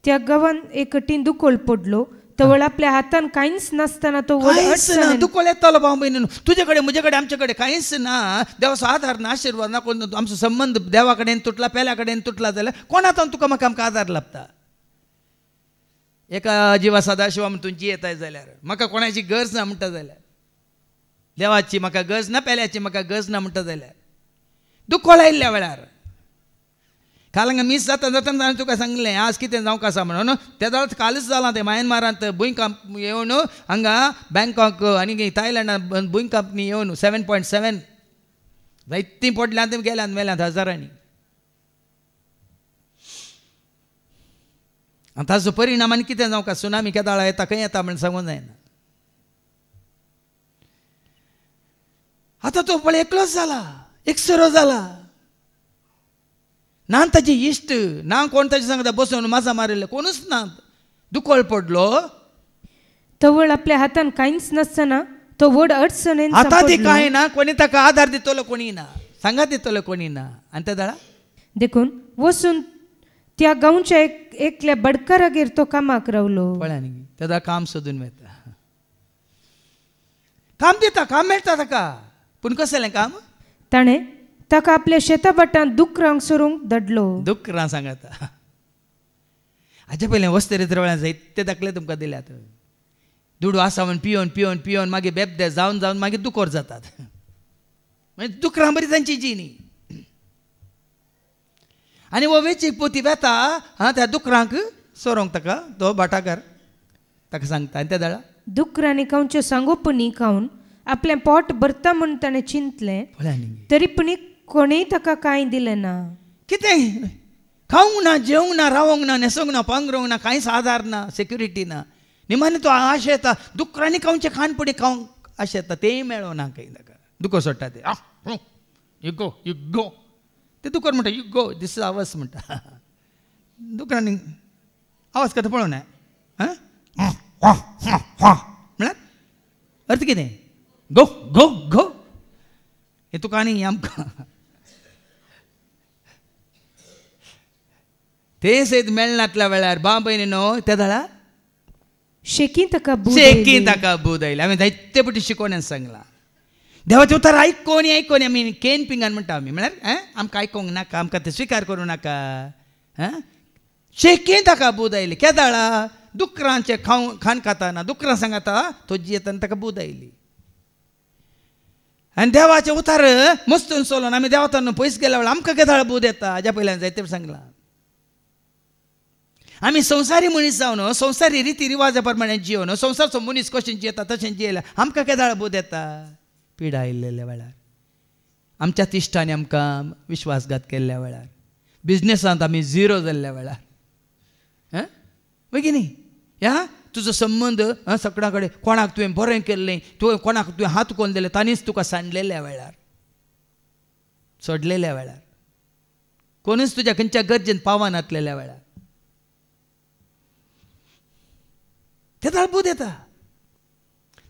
त्या गांवान एक कठीण दुकोळ पडलो, तवळ आपल्या हातान कांयच नासतना तो दुकोळ येतालो. भाव बहिणीनो, तुजे कडेन म्हजे कडेन आमचे कडेन कांयच ना, देवाचो आधार ना, आशिर्वाद ना, कोण आमचो संबंध देवा कडेन तुटला, पेल्या कडेन तुटला जाल्यार कोणातान तुका म्हाका आमकां आधार लाभता. एका जिवा सदाशिवा म्हणून तुमची येताय जाल्यार म्हाका कोणाची गरज ना म्हणटा जाल्यार, देवाची म्हाका गरज ना, पेल्याची म्हाका गरज ना म्हणटा जाल्यार दुकोळ आयिल्ल्या वेळार काल हांगा मीस जाता जाता तुका सांगलें आज कितें जावंक आसा म्हणून. त्या वेळार कालच जालां तें म्यानमारांत भुंयकांप येवन हांगा बँकॉक आनी थायलंडांत भुंयकांपनी येवन 7.7 जायतीं पडल्यांत गेल्यांत मेल्यांत हजारांनी. आनी ताजो परिणाम आनी कितें जावंक आसा, सुनामी केदाळा येता खंय येता म्हण सांगूंक जायना. आतां तो पळय एकलोच जाला, एकसरो जाला, ना ताची इश्ट ना, कोण ताचे सांगता बसून माजा मारिल्ले कोणूच ना. दुकोळ पडलो, तवळ आपल्या हातान कांयच नासतना तो व्हड अडचणेन आतां ती कांय ना, कोणी ताका आधार दितलो कोणी ना, सांगात दितलो कोणी ना. आनी त्या दाळा देखून वचून त्या गांवच्या एकल्या बडकारागेर तो कामाक रावलो. पळया न्ही, त्या दाळा काम सोदून मेळटा, काम दिता, काम मेळटा ताका. पूण कसलें काम? ताणें ताका आपल्या शेता भाटांत दुकरांक सोरूंक धाडलो. दुकरां सांगता हाचे पयलें वस्तेरीत्र वेळार जायते दाखले तुमकां दिल्यात. दुडू आसा म्हण पियोन पियोन पियोन मागीर बेबदे जावन जावन मागीर दुकोर जातात. मागीर दुकरां बरी तांची जी न्ही. आनी वो वेचीक पोती बेता त्या दुकरांक सोरोंक ताका तो भाटाकार ताका सांगता. आनी त्या दाळा दुकरांनी खावचे सांगोपणी खावन आपलें पोट भरता म्हूण ताणें चिंतलें, तरी पूण कोणेय ताका कांय दिलें ना. कितें खावंक ना, जेवंक ना, रावंक ना, न्हेसोंक ना, पांगरोंक ना, कांयच आधार ना, सेक्युरिटी ना. निमाणे तो आशे येता दुकरांनी खावचे खानपणी खावंक आशे येता तेंय मेळो ना खंय ताका. दुकोर सोडटा ते यू गो यू गो. ते दुकोर म्हणटा you go this is ours म्हणटा. दुकरांनी आवाज करता पळोवं ना म्हळ्यार अर्थ कितें गो गो गो. हे तुका आनी आमकां ते सयत मेळनातल्या वेळार बाबयनी न्हू त्या दाळा शेकी ताका बूद आयली. हांवें जायते फावटी शिकोवण्यान सांगलां देवाचें उतर आयकोनी आयकोनी आमी केन पिंगान म्हणटा आमी म्हळ्यार आमकां आयकोंक नाका, आमकां ते स्विकार करूं नाका. शेकी ताका बूद आयली. केद दाळा दुकरांचे खाण खाताना दुकरां सांगता तोजी येताना ताका बूद आयली. आनी देवाचें उतार मस्तून चलोवन आमी देवातान पयस गेल्या वेळार आमकां केदाळ बूद येता. हाज्या पयल्यान जायते सांगलां आमी संवसारी मनीस जावन संवसारी रिती रिवाजा प्रमाणे जिवन संवसारचो मनीस कशें जियेता तशें जियेला आमकां केदाळ बूद येता. पिडा आयिल्ल्या वेळार आमच्या तिश्टांनी आमकां विश्वासघात केल्ल्या वेळार बिजनेसांत आमी झिरो जाल्ल्या वेळार वय न्ही ह्या तुजो संबंद सगळ्या कडेन कोणाक तुवें बरें केल्लें तुवें कोणाक तुवें हात कोन्न दिले तांणीच तुका सांडलेल्या वेळार सोडलेल्या वेळार कोणूच तुज्या खंयच्या गरजेन पावनासलेल्या वेळार ते ताळबूद येता.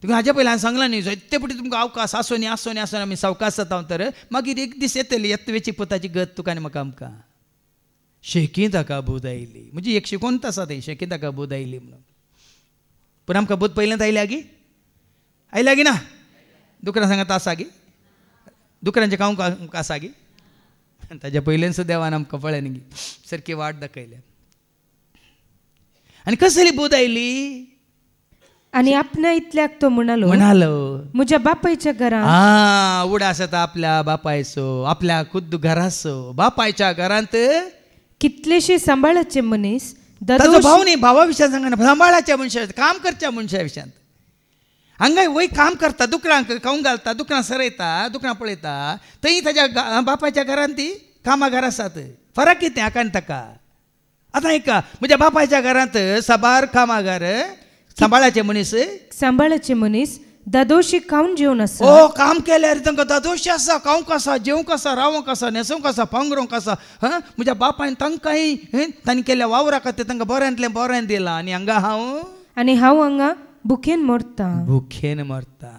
तुका हाज्या पयलीं हांवें सांगलां न्ही जायते फावटी तुमकां अवकाश आसोनी आसोनी आसोनी आमी सावकाश जाता तर मागीर एक दीस येतली येतवेची पुताची गत तुका आनी म्हाका आमकां. शेकी ताका बूद आयली म्हणजे एक शिकोवंत आसा तें शेकी ताका बूद आयली म्हणून. पूण आमकां बूद पयलेंत आयल्या गी आयल्या गी ना. दुकरां सांगता आसा गी दुकरांचें खावंक आसा गी. ताज्या पयलें सुद्दां देवान आमकां पळय न्ही सारकी वाट दाखयल्या. आनी कसली बूद आयली आनी आपणा इतल्याक तो म्हणालो म्हज्या बापायच्या घरांत उडास येता आपल्या बापायचो आपल्या खुद्द घराचो बापायच्या घरांत कितलेशे सांबाळाचे मनीस ताजो भाव न्ही भावा विशयान सांगना सांबाळाच्या मनशा काम करच्या मनशा विशयान हांगा वय काम करता दुकरांक खावंक घालता दुकरां सरयता दुकरां पळयता थंय ताज्या बापायच्या घरांत ती कामागार आसात. फरक कितें हाका आनी ताका. आतां आयका म्हज्या बापायच्या घरांत साबार कामागार सांबाळाचे मनीस दादोशी खावन जेवन आसा. ओ काम केल्यार तांकां दादोशी आसा खावंक आसा जेवंक आसा रावंक आसा न्हेसोंक आसा पांगरोंक आसा. म्हज्या बापायन तांकांय तांणी केल्ल्या वावरा खातीर तांकां बऱ्यांतलें बरें दिलां. आनी हांगा हांव हांगा भुकेन मरता.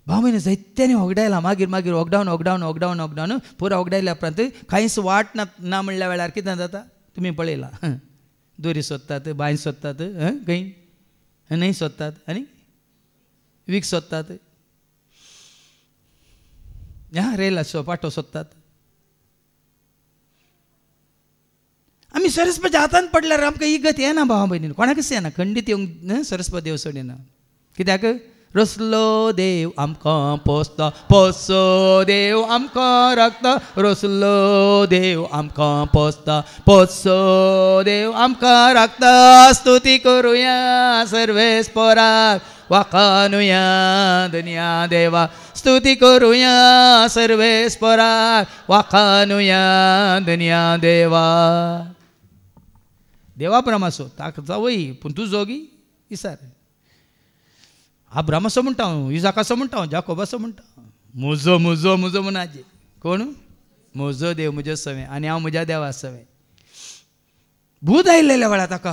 भावने जायत्यांनी ओगडायलां मागीर मागीर ओगडावन पुरो ओगडायल्या उपरांत कांयच वाट ना म्हणल्या वेळार कितें जाता तुमी पळयलां. दोरी सोदतात बांय सोदतात खंय न्हंय सोदतात आनी वीख सोदतात रेलाचो पाटो सोदतात. आमी सरस्वतीच्या हातान पडल्यार आमकां ही गत येना भावा भयणीन कोणाकच येना. खंडीत येवंक सरस्वती देव सोडिना. कित्याक रसलो देव आमकां पोसता पोसो देव आमकां राखता रसलो देव आमकां पोसता पोसो देव आमकां राखता. स्तुती करुया सर्वेस्पराक वाखानुया दुनिया देवा स्तुती करुया सर्वेस्पराक वाखानुया दुनिया देवा. देवा प्रमासो ताका जावई पूण तूं जोगी इसार. अब्राम असो म्हणटा हांव इजाक असो म्हणटा हांव जाकोब असो म्हणटा म्हजो म्हजो म्हजो म्हणाजे कोण म्हजो देव म्हजो सवें आनी हांव म्हज्या देवा सवें. बूद आयिल्ल्या वेळार ताका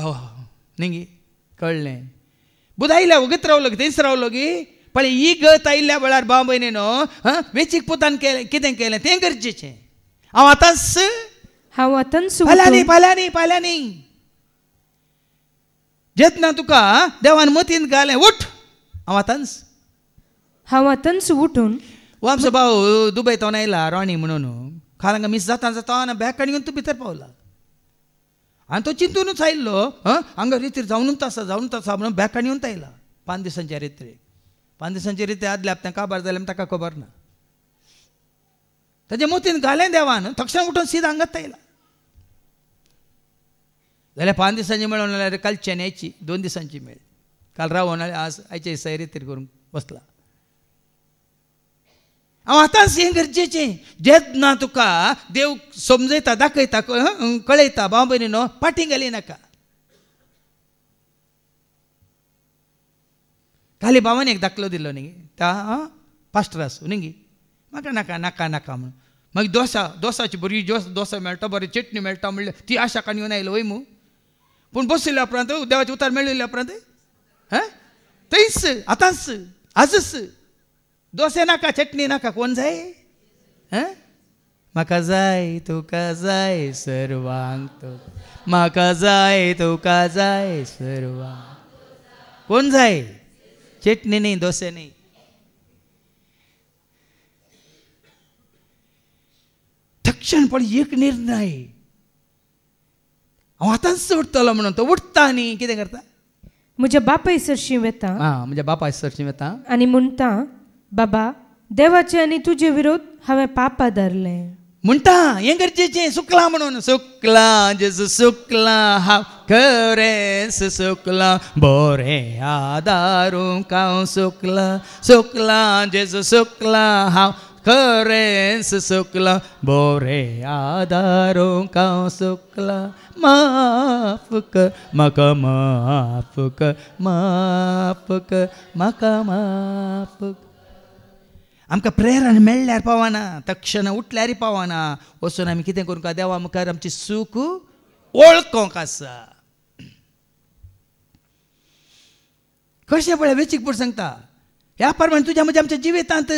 न्ही कळ्ळें. बूद आयल्या वगत रावलो थंयच रावलो गी पळय ही गत आयिल्ल्या वेळार भाव भयणीनो वेचीक पुतान कितें केलें तें गरजेचें. हांव आतांच फाल्यांनी जेतना तुका देवान मतीन घालें उठ हांव आतांच उठून वो आमचो भाव दुबयतावन आयला राणी म्हणून खाला मिस जाता जाता ना बॅग घेऊन तू भितर पावला आणि तो चिंतूनच आयिल्लो हांगा रितीर जावनूच आसा म्हणून बॅग येवन आयला 5 दिसांच्या रित्रे 5 दिसांचे रिते आदले आपल्या काबार जाले ताका खबर ना ताजे मोतीन घालें देवान तक्षण उठून सीद हांगात आयला जाल्यार 5 दिसांची मेळोन जाल्यार कालच्या न्यायची 2 दिसांची मेळ काल रावून आज आयच्या दिसा रितीर करून बसला हांव आतांच हें गरजेचें जेन्ना तुका देव समजयता दाखयता कळयता भाव भयणीनो फाटीं घाली नाका खाली भावान एक दाखलो दिल्लो न्ही त्या पास्टर आसूं न्ही म्हाका नाका नाका नाका म्हणून मागीर दोसाची बरी दोसा मेळटा बरी चटणी मेळटा म्हणल्यार ती आशा कान येवन आयलो वय मू पूण बशिल्ल्या उपरांत देवाचे उतार मेळिल्ल्या उपरांत थंयच आतांच आजच दोसे नाका चटणी नाका कोण जाय म्हाका जाय तुका जाय सर्वांक तो म्हाका जाय तुका जाय सर्वांक कोण जाय चटणी नाही दोसे नाही तक्षण पण एक निर्णय हांव आतांच उठतलो म्हणून तो उठता न्ही कितें करता म्हज्या बापाय सरशी वेता म्हज्या बापाय सरशी वेता आनी म्हणटा बाबा देवाचे आनी तुजे विरोध हांवें पापा धरलें म्हणटा हें गरजेचें सुकला म्हणून सुकला जेजू सुकला हांव खरेंच सुकला बरें आदारूंक हांव सुकला जेजू सुकला हांव खरेंच सुकला बरें आदारूंक हांव सुकला माफ कर म्हाका माफ कर म्हाका माफ कर आमकां प्रेरण मेळ्ळ्यार पावना तक्षण उठल्यार पावना वचून आमी कितें करूं काय देवा मुखार आमची सूख वळखोंक आसा कशें पळय वेचीक पूण सांगता ह्या प्रमाणे तुज्या म्हज्या आमच्या जिवितांत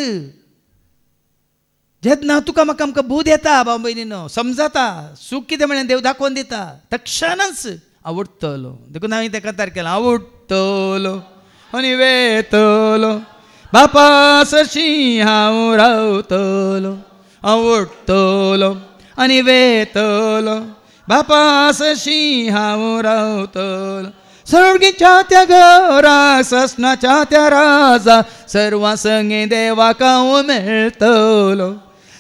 जेन्ना तुका म्हाका आमकां बूद येता भाव भयणीनो समजता सूख कितें म्हळें देव दाखोवन दिता तक्षणच हांव उठतलो देखून हांवें तें कतार केलां हांव उठतलो आनी वेतलो बापा सरशी हांव रावतलो हांव उठतलो आनी वेतलो बापा सरशी हांव रावतलो सर्गीच्या त्या घरा ससनाच्या त्या राजा सर्वा संगी देवाक हांव मेळटलो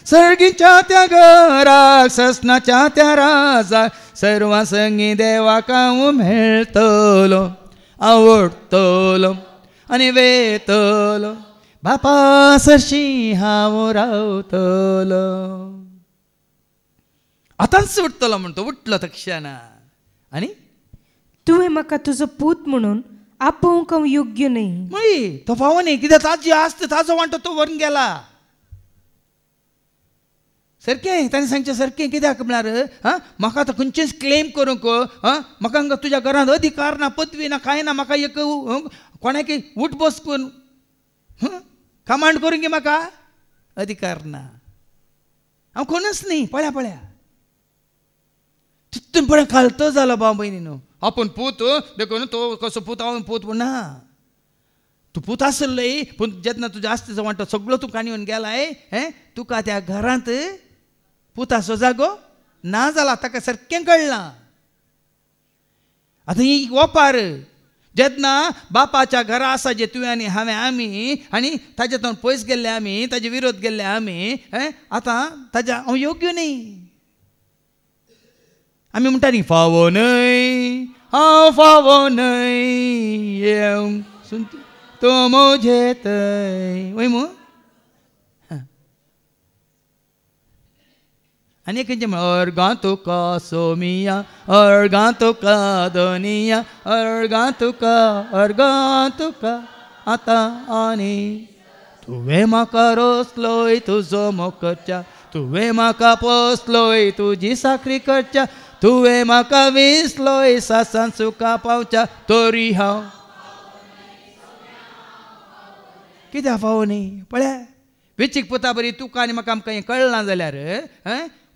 सर्गीच्या त्या घरा ससनाच्या त्या राजा सर्वा संगी देवाक हांव मेळटलो हांव उठतलो आनी वेतलो बापा सरशी हांव रावतलो आतांच उठतलो म्हणतो उठलो तक्षण आनी तुवें म्हाका तुजो पूत म्हणून आपोवंक हांव योग्य न्ही मळी तो फावो न्ही कित्याक ताजी आस्त ताजो वांटो तो व्हरून गेला सारकें ताणें सांगचें सारकें कित्याक म्हळ्यार म्हाका आतां खंयचेंच क्लेम करूंक म्हाका हांगा तुज्या घरांत अधिकार ना पदवी ना कांय ना म्हाका एक कोणाक उठ बस करून कमांड करूंक म्हाका अधिकार ना हांव कोणूच न्ही पळया तितून पळय खालतो जालो भाव भयणीनो आपूण पूत देखून तो कसो पूत हांव पूत म्हण ना तूं पूत आसलोय पूण जेन्ना तुज्या आस्तीचो वांटो सगळो तूं काणयोन गेलाय तुका त्या घरांत पुताचो जागो ना जाला ताका सारकें कळना आतां ही ओपार जेन्ना बापाच्या घरा आसा जे तुवें आनी हांवें आमी आनी ताजे तोंड पयस गेल्ले आमी ताजे विरोध गेल्ले आमी आतां ताज्या हांव योग्य न्ही आमी म्हणटा न्ही फावो न्हय हांव फावो न्हय तो मोजे थंय वय मू आनी खंयचें अर्गां तुका सोमिया अर्गां तुका दोनिया अर्गां तुका आतां आनी तुवें म्हाका रोसलोय तुजो मोखच्या तुवें म्हाका पोसलोय तुजी साखरी करच्या तुवें म्हाका विसलोय सासान सुका पावच्या तोरी हांव कित्याक फावो न्ही पळय वेचीक पुता बरी तुका आनी म्हाका आमकां हें कळना जाल्यार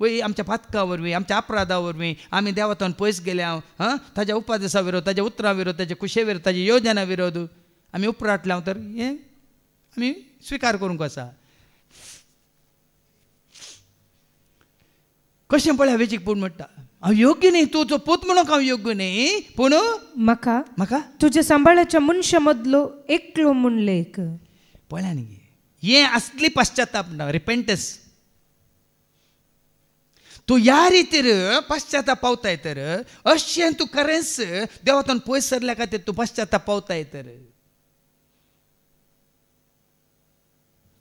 वय आमच्या पातका वरवीं आमच्या अपराधा वरवीं आमी देवातान पयस गेले हांव ताज्या उपादेशा विरोध ताज्या उतरां विरोध ताज्या कुशे विरोध ताज्या योजना विरोध आमी उपराटले हांव तर हें आमी स्विकार करूंक आसा कशें पळय वेचीक पूण म्हणटा हांव योग्य न्ही तुजो पूत म्हणून हांव योग्य न्ही पूण म्हाका म्हाका तुज्या सांबाळाच्या मनशा मदलो एकलो म्हूण लेख पळया न्ही हे असली पश्चाताप ना रिपेंटन्स तूं ह्या रितीर पश्चाताप पावताय तर अशें तूं खरेंच देवातून पयस सरल्या खातीर तूं पश्चाताप पावताय तर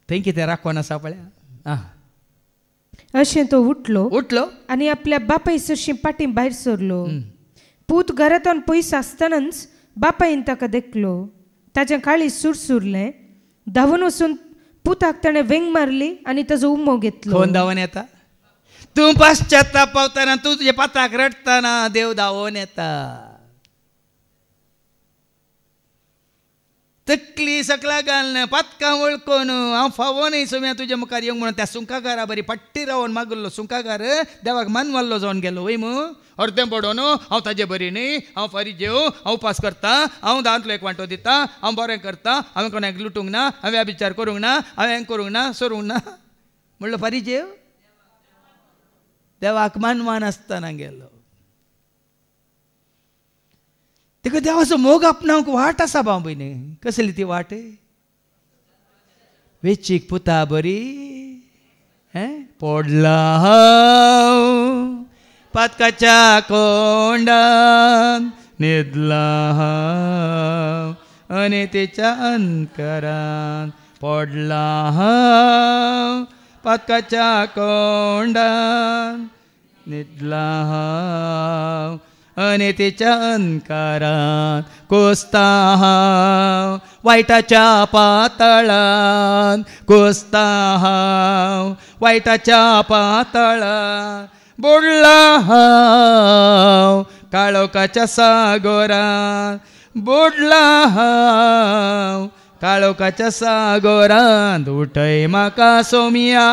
थंय कितें राखोन आसा पळया अशें तो उठलो आनी आपल्या बापाय सरशी पाटी भायर सरलो पूत घरांतून पयस आसतनाच बापायन ताका देखलो ताचें काळीज सुरसुरलें धांवन वचून पुताक ताणें वेंग मारली आनी ताजो उमो घेतलो कोण धांवन येता तूं पश्चाताप पावतना तूं तुज्या पाताक रडटना देव धांवन येता तकली सकला घालना पातकां वळखून हांव फावो न्ही सोम्या तुज्या मुखार येवंक म्हणून त्या सुंकागारा बरी पट्टी रावन मागुल्लो सुंकागार देवाक मानवाल्लो जावन गेलो वय मू अर्दें पडोन हांव ताजे बरी न्ही हांव फारीजेव हांव उपास करता हांव दांतलो एक वांटो दिता हांव बरें करता हांवें कोणाक लुटूंक ना हांवें अभिचार करूंक ना हांवें हें करूंक ना सरूंक ना म्हणलो फारीजेव देवाक मानवान आसतना गेलो तेका देवाचो मोग आपणावंक वाट आसा भाव भयणी कसली ती वाट वेचीक पुता बरी पडला हांव पातकाच्या कोंडान न्हिदला हांव अनितेच्या अंतरान पडला हांव पातकाच्या कोंडान न्हिदला हांव अनितेच्या अंकारान कोसता हांव वायटाच्या पातळान कोसता हांव वायटाच्या पातळान बुडला हांव काळोखाच्या सागरान बुडला हांव काळोखाच्या सागरान उठय म्हाका सोमिया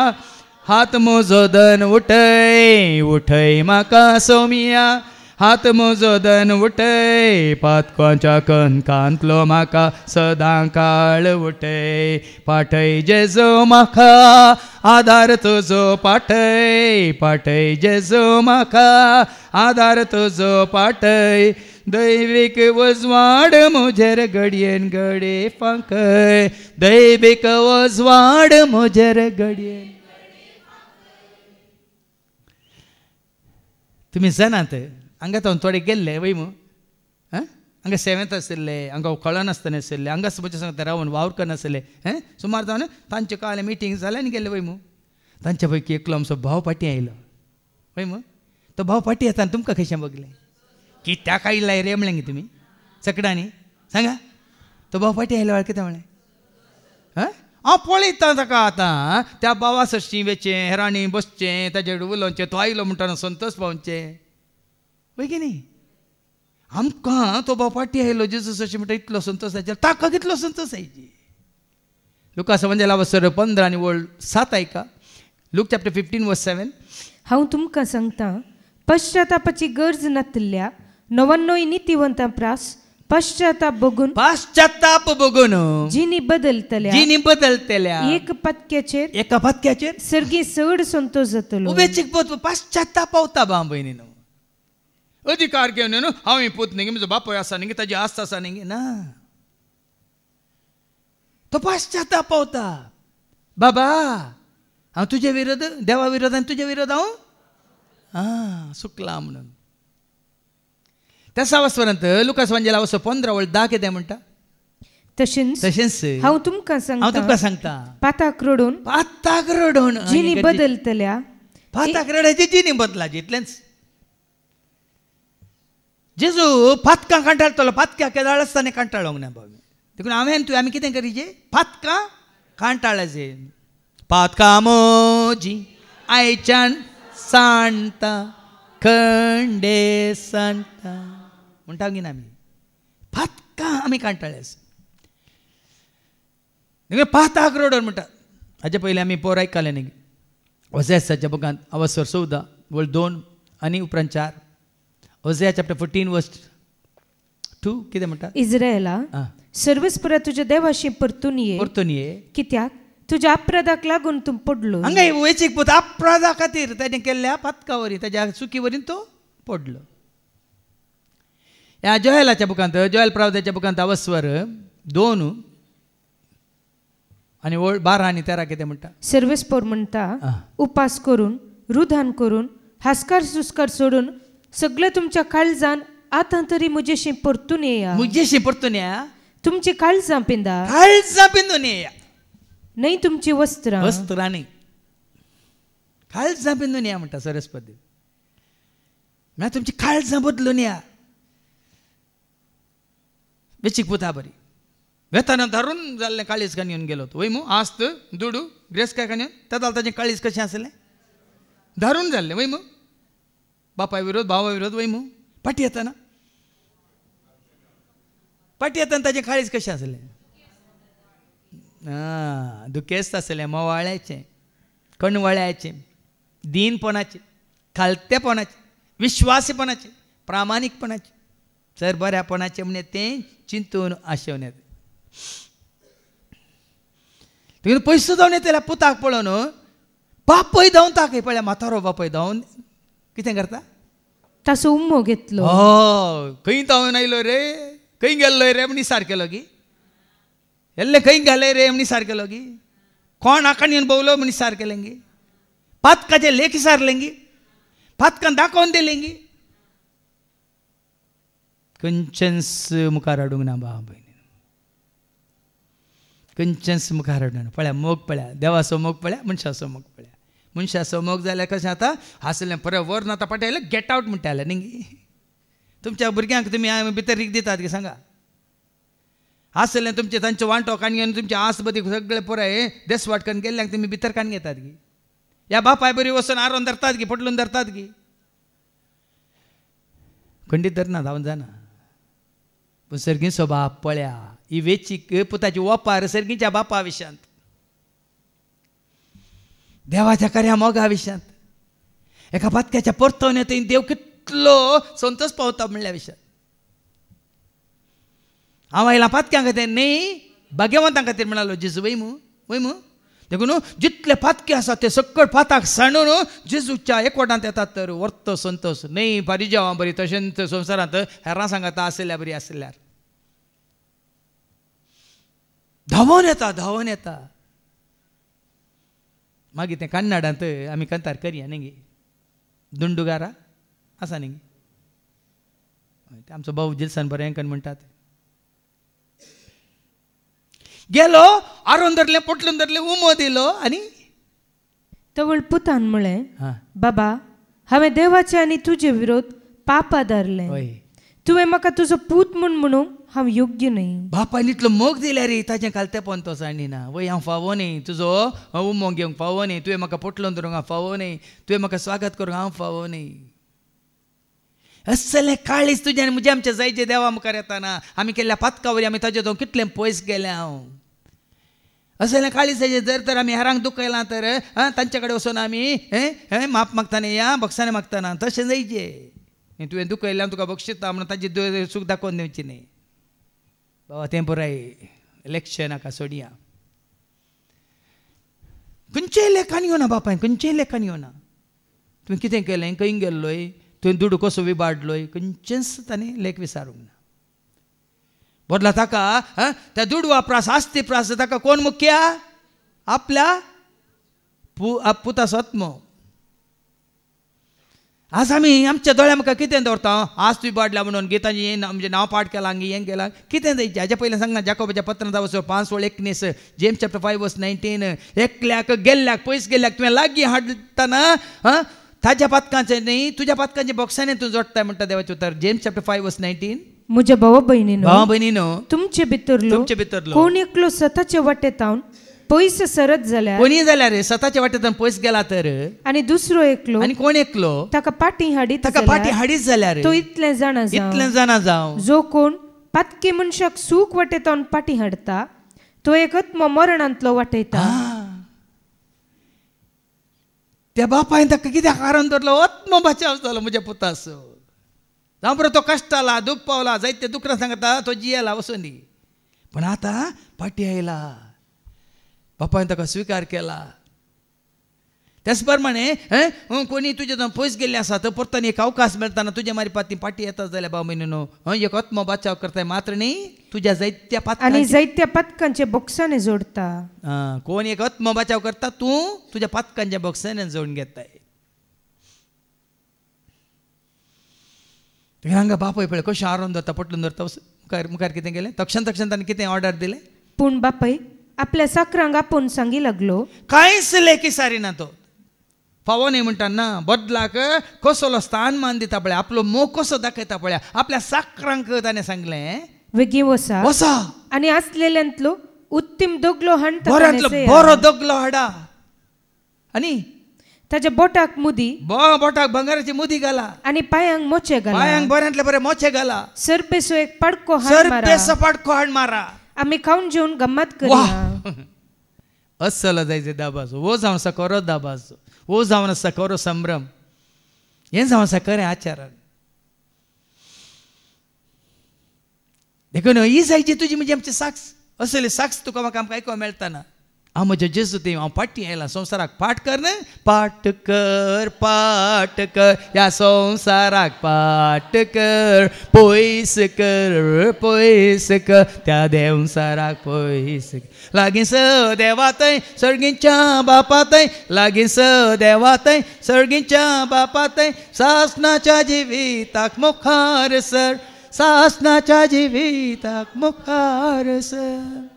हात म्हजो धन उठय उठय म्हाका सोमिया हात म्हजो धन उठय पातकांच्या कणकांतलो म्हाका सदां काळ उठय पाठय जेजो म्हाका आदार तुजो पाठय पाठय जेजो म्हाका आदार तुजो पाठय दैवीक वजवाड म्हजेर घडयेन घडे फांकय दैवीक वजवाड म्हजेर घडयेन तुमी जाणात हांगा थोडे गेल्ले वय मू हांगा सेवेंत आशिल्ले हांगा कळन आसतना आशिल्ले हांगा म्हजे सांगता रावन वावर करनासले सुमार जावन तांचे काले मिटींग जाले आनी गेले वय मू तांचे पैकी एकलो आमचो भाव पाटी आयलो वय मू तो भाव पाटी येता तुमकां कशें बगलें कित्याक आयिल्ले रे म्हणलें तुमी चकडांनी सांगा तो भाव पाटी आयलो वाळ कितें म्हणलें हांव पळयता ताका आतां त्या बावा सरशी वेचें हेरांनी बसचें ताचे कडेन उलोवचें तो आयलो म्हणटाना संतोश पावचें वय की न्ही आमकां तो भाव पाटी आयलो जेजूस अशें म्हणटा इतलो संतोश जायचे ताका कितलो संतोश जायची लुकास एवंजेला वसर 15 आनी 7 ऐका लूक चॅप्टर 15:7 हांव तुमकां सांगता पश्चातापाची गरज नातल्या 99 नितीवंतां प्रास पश्चाताप बघून जिनी बदलतल्या एका पत्क्याचेर सर्गी चड संतोष जातलो वेचीक पोत पश्चाताप पावता भाव भयणीनो अधिकार घेवन न्हू हांव ही पूत न्ही म्हजो बापूय आसा न्ही ताजी आस्त आसा न्ही ना तो पश्चाताप पावता बाबा हांव तुजे विरोध देवा विरोध आनी तुजे विरोध हांव सुकला म्हणून त्या वस्वरांत लुकास एवंजेला वसो 15:10 कितें म्हणटा तशेंच हांव तुमकां सांगता पाताक रडोन जिनी बदलतल्या पाताक रडायची जिनी बदलाची इतलेंच जेजू पातकां कांटाळटलो पातक्या केदाळ आसतना कांटाळोंक ना बाबी देखून हांवें आमी कितें करीचे पातकां कांटाळाचे पातकां मोजी आयच्यान सांडटा खंडे सांडटा म्हणटा की ना आमी पातकां आमी कांटाळे आसा पाताक रडोन म्हणटा हाजे पयलीं आमी पोर आयकलें न्ही ओझेयाच्या बुकांत अवसर 14:2 आनी उपरांत 4 ओझेया चॅप्टर 14:2 कितें म्हणटा इस्रायेला सर्वस्परा तुज्या देवाशी परतून ये कित्याक तुझ्या अपराधाक लागून तूं पडलो. हांगा वेचीक पूत अपराधा खातीर ताणें केल्ल्या पातकावरी ताच्या चुकीवरीन तो पडलो. ह्या जोएलाच्या बुकांत जोएल प्रवाद्याच्या बुकांत अवस्वर 2 आणि 12 आणि 13 कितें म्हणटा. सर्वेस्पोर म्हणटा उपास करून रुधान करून हास्कार सुस्कार सोडून सगळें तुमच्या काळजान आतां तरी म्हजेशी परतून येया. म्हजेशी परतून येया. तुमची काळजां पिंदा. काळजां पिंदून येया. नाही तुमची वस्त्रांनी काळजां पिंदून या म्हणटा सरस्वती. म्हळ्यार तुमची काळजां बदलून या. वेचीक पुता बरी वेताना धरून जाल्लें काळीज कान येवन गेलो. वय मू आस्त दुडू ग्रेस काय कान येवन तें ताचें काळीज कशें आसलें धरून जाल्लें. वय मू बापा विरोध भावा विरोध. वय मू पाटी येताना ताचें काळीज कशें आसलें. दुखेस्त आसलें. मोवाळ्याचें कणवळ्याचें दीनपणाचें खालतेपणाचें विश्वासीपणाचें प्रामाणीकपणाचें सरबऱ्यापणाचें म्हणजे तें चिंतून आशेवन येता. तुवें पयसो जावन येतल्या पुताक पळोवन बापय धांवन ताकय पळय म्हातारो बापय धांवन कितें करता ताचो उम्मो घेतलो. खंय धांवन आयलो रे खंय गेल्लो रे म्हणी सारकेलो गी. एल्ले खंय घाले रे म्हणी सारकेलो गी. कोण आकाण येवन भोवलो म्हणी सारकेलें गी. पातकाचे लेख सारलें गी. पातकान दाखोवन दिलें गी. खंयचेंच मुखार हाडूंक ना बाबा भयणी. खंयचेंच मुखार हाडूंक ना. पळया मोग पळया देवाचो मोग पळया मनशाचो मोग पळया. मनशाचो मोग जाल्यार कशें जाता हासलें परत वर नाता पटयले गेट आवट म्हणटाले न्ही. तुमच्या भुरग्यांक तुमी भितर रीक दितात की सांगा. हासलें तुमचें तांचो वांटो कान घेवन तुमचे आस बदी सगळें पुराय देसवाट करून गेल्ल्यांक तुमी भितर कान घेतात की. ह्या बापाय बरी वचून आरोन धरतात की पटलून धरतात की. खंडीत धरना धांवन जाना. पूण सर्गीचो बाप पळया ही वेचीक पुताची ओपार सर्गीच्या बापा विशांत देवाच्या कार्या मोगा विशांत एका पातक्याच्या परतोवन येता देव कितलो संतोश पावता म्हणल्या विशांत. हांव आयला पातक्यां खातीर न्ही भाग्यवंतां खातीर म्हणालो जेजू. वय मू देखून जितले पातके आसा ते सकट पाताक सांडून जेजूच्या एकवटांत येतात तर वर्त संतोष न्ही पारिजावां बरी तशेंच संवसारांत हेरां सांगाता आसल्यार बरी आसल्यार धांवून येता. मागीर तें कन्नडांत आमी कंतार करया न्ही दुंडुगारा आसा न्ही आमचो भाऊ जिल्सान बरें कन्न म्हणटात. गेलो आरोन धरलें पटलून धरलें उमो दिलो आनी तवळ पुतान म्हळें बाबा हांवें देवाचे आनी तुजे विरोध पाप आदारलें. तुवें म्हाका तुजो पूत म्हूण म्हणूंक हांव योग्य न्ही. बापायन इतलो मोग दिल्या रे ताचें कालतेपण तो जाणी ना. वय हांव फावो न्ही तुजो उमो घेवंक फावो न्ही. तुवें म्हाका पटलून धरूंक हांव फावो न्ही. तुवें म्हाका स्वागत करूंक हांव फावो न्ही. असलें काळीज तुजें आनी म्हजें आमच्या जायचे देवा मुखार येताना आमी केल्ल्या पातकावरी आमी ताजे तो कितलें पयस गेलें हांव. असलें काळीजाचें जर तर आमी हेरांक दुखयलां तर तांचे कडेन वचून आमी माप मागताना या बक्षाने मागतना तशें जायचें. तुवें दुखयलें तुका बक्षिता म्हणून ताची सूख दाखोवन दिवची न्ही. बाबा तें पुराय इलेक्शन नाका सोडया. खंयचेय लेखान येवना बापाय खंयचेय लेखान येवना. तुवें कितें केलें खंय गेल्लोय तुवें दुडू कसो विबाडलोय खंयचेंच ताणें लेख विचारूंक ना. बदला ताका त्या दुडवा प्रास आस्ती प्रास ताका कोण मुख्य आपल्या पुताचो आत्मो. आज आमी आमच्या दोळ्या मुखार कितें दवरता आज विबाडला म्हणून गितांची म्हणजे नांव पाठ केलां हें केलां कितें जायचें. हाज्या पयलें सांगना जाकोबाच्या पत्रांत वचो 5:19 जेम्स चॅप्टर 5:19 एकल्याक गेल्ल्याक पयस गेल्ल्याक तुवें लागीं हाडटाना ताज्या पातकांचें न्ही तुज्या पातकांच्या बॉक्सांनी तूं जोडटाय म्हणटा देवाचें उतर. जेम्स चॅप्टर 5:19 म्हज्या भावा भयणीनो तुमचे भितरलो कोण एकलो स्वताचे वाटेतावन पयस सरत जाल्यार कोणी जाल्यार स्वताचे वाटेतावन पयस गेला तर आनी दुसरो एकलो आनी कोण एकलो ताका पाटी हाडीत जाल्यार तो इतलें जाणा जावं जो कोण पातकी मनशाक सूख वाटेतावन पाटी हाडता तो एक आत्मो मरणांतलो वाटयता. त्या बापायन ताका कित्याक कारण धरलो आत्मो बचाव जालो म्हज्या पुताचो. जावं बरो तो कश्टाला दूख पावला जायते दुखरां सांगता तो जियेला वचून. पण आतां पाटी आयला बापायन ताका स्विकार केला. त्याच प्रमाणे कोणी तुजे जावन पयस गेल्ले आसा तर परतून एक अवकाश मेळटाना तुजे मारी पाटी येता जाल्यार भाव म्हयनो एक आत्म बचाव करताय मात्र न्ही तुज्या जायत्या पथकांचे बॉक्साने जोडता. कोण एक आत्म बचाव करता तूं तुज्या पथकांच्या बॉक्साने जोडून घेताय. हांगा बापूय पळय कशें आरोन धरता पटलून धरता. मुखार कितें केलें तक्षण ताणें कितें ऑर्डर दिलें. पूण बापूय आपल्या साकरांक आपोवन सांगी लागलो कांयच लेकी सारिना तो. फावो न्ही म्हणटा ना बदलाक कसलो स्थानमान दिता पळय आपलो मोग कसो दाखयता पळय आपल्या साकरांक ताणें सांगलें वेगी वसा आनी आसलेल्यांतलो उत्तम दोगलो हाडटा. बरो दोगलो हाडा आनी ताच्या बोटाक मुदी बोटाक भांगाराची मुदी घाला आनी पांयांक मोचे घाला. पांयांक बऱ्यांतले बरे मोचे घाला. सरपेसो एक पडको पाडको हाड मारा. आमी खावन जेवन गम्मत करूया. असलो जायचे दाबाजो वो जावन आसा खरो दाबाजो वो जावन आसा खरो संभ्रम हें जावन आसा खरें आचारण. देखून ही जायची तुजी म्हणजे आमची साक्स असले साक्स तुका म्हाका आमकां आयको मेळटाना. हांव म्हज्या जेजू ते हांव पाटी आयला संवसाराक पाठ कर न्ही पाठ कर ह्या संवसाराक पाठ कर पयस कर त्या देवसाराक पयस लागींस देवातय सर्गीच्या बापातय लागींस देवातय सर्गीच्या बापातय सासनाच्या जिविताक मुखार सर सासनाच्या जिविताक मुखार सर.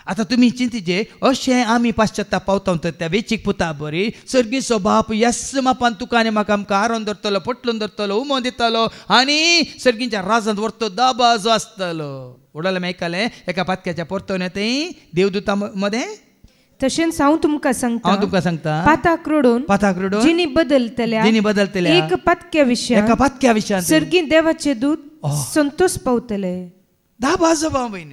आता तुम्ही चिंतीचे अशें आमी पाश्चात्ताप पावता तर त्या वेचीक पुता बरी सर्गीचो बाप यस मापान तुका आनी म्हाका आमकां आरोन धरतलो पटलून धरतलो उमो दितलो आनी सर्गीच्या राजांत व्हरतो दाबा जो आसतलो. उडोलें मेळटालें एका पातक्याच्या परतून येतय देवदूता मदें. तशेंच हांव तुमकां सांगता पाताक रोडून जिनी बदलतल्या एक पातक्या विशयान सर्गी देवाचे दूत संतोष पावतले. दाबा जो भाव भयण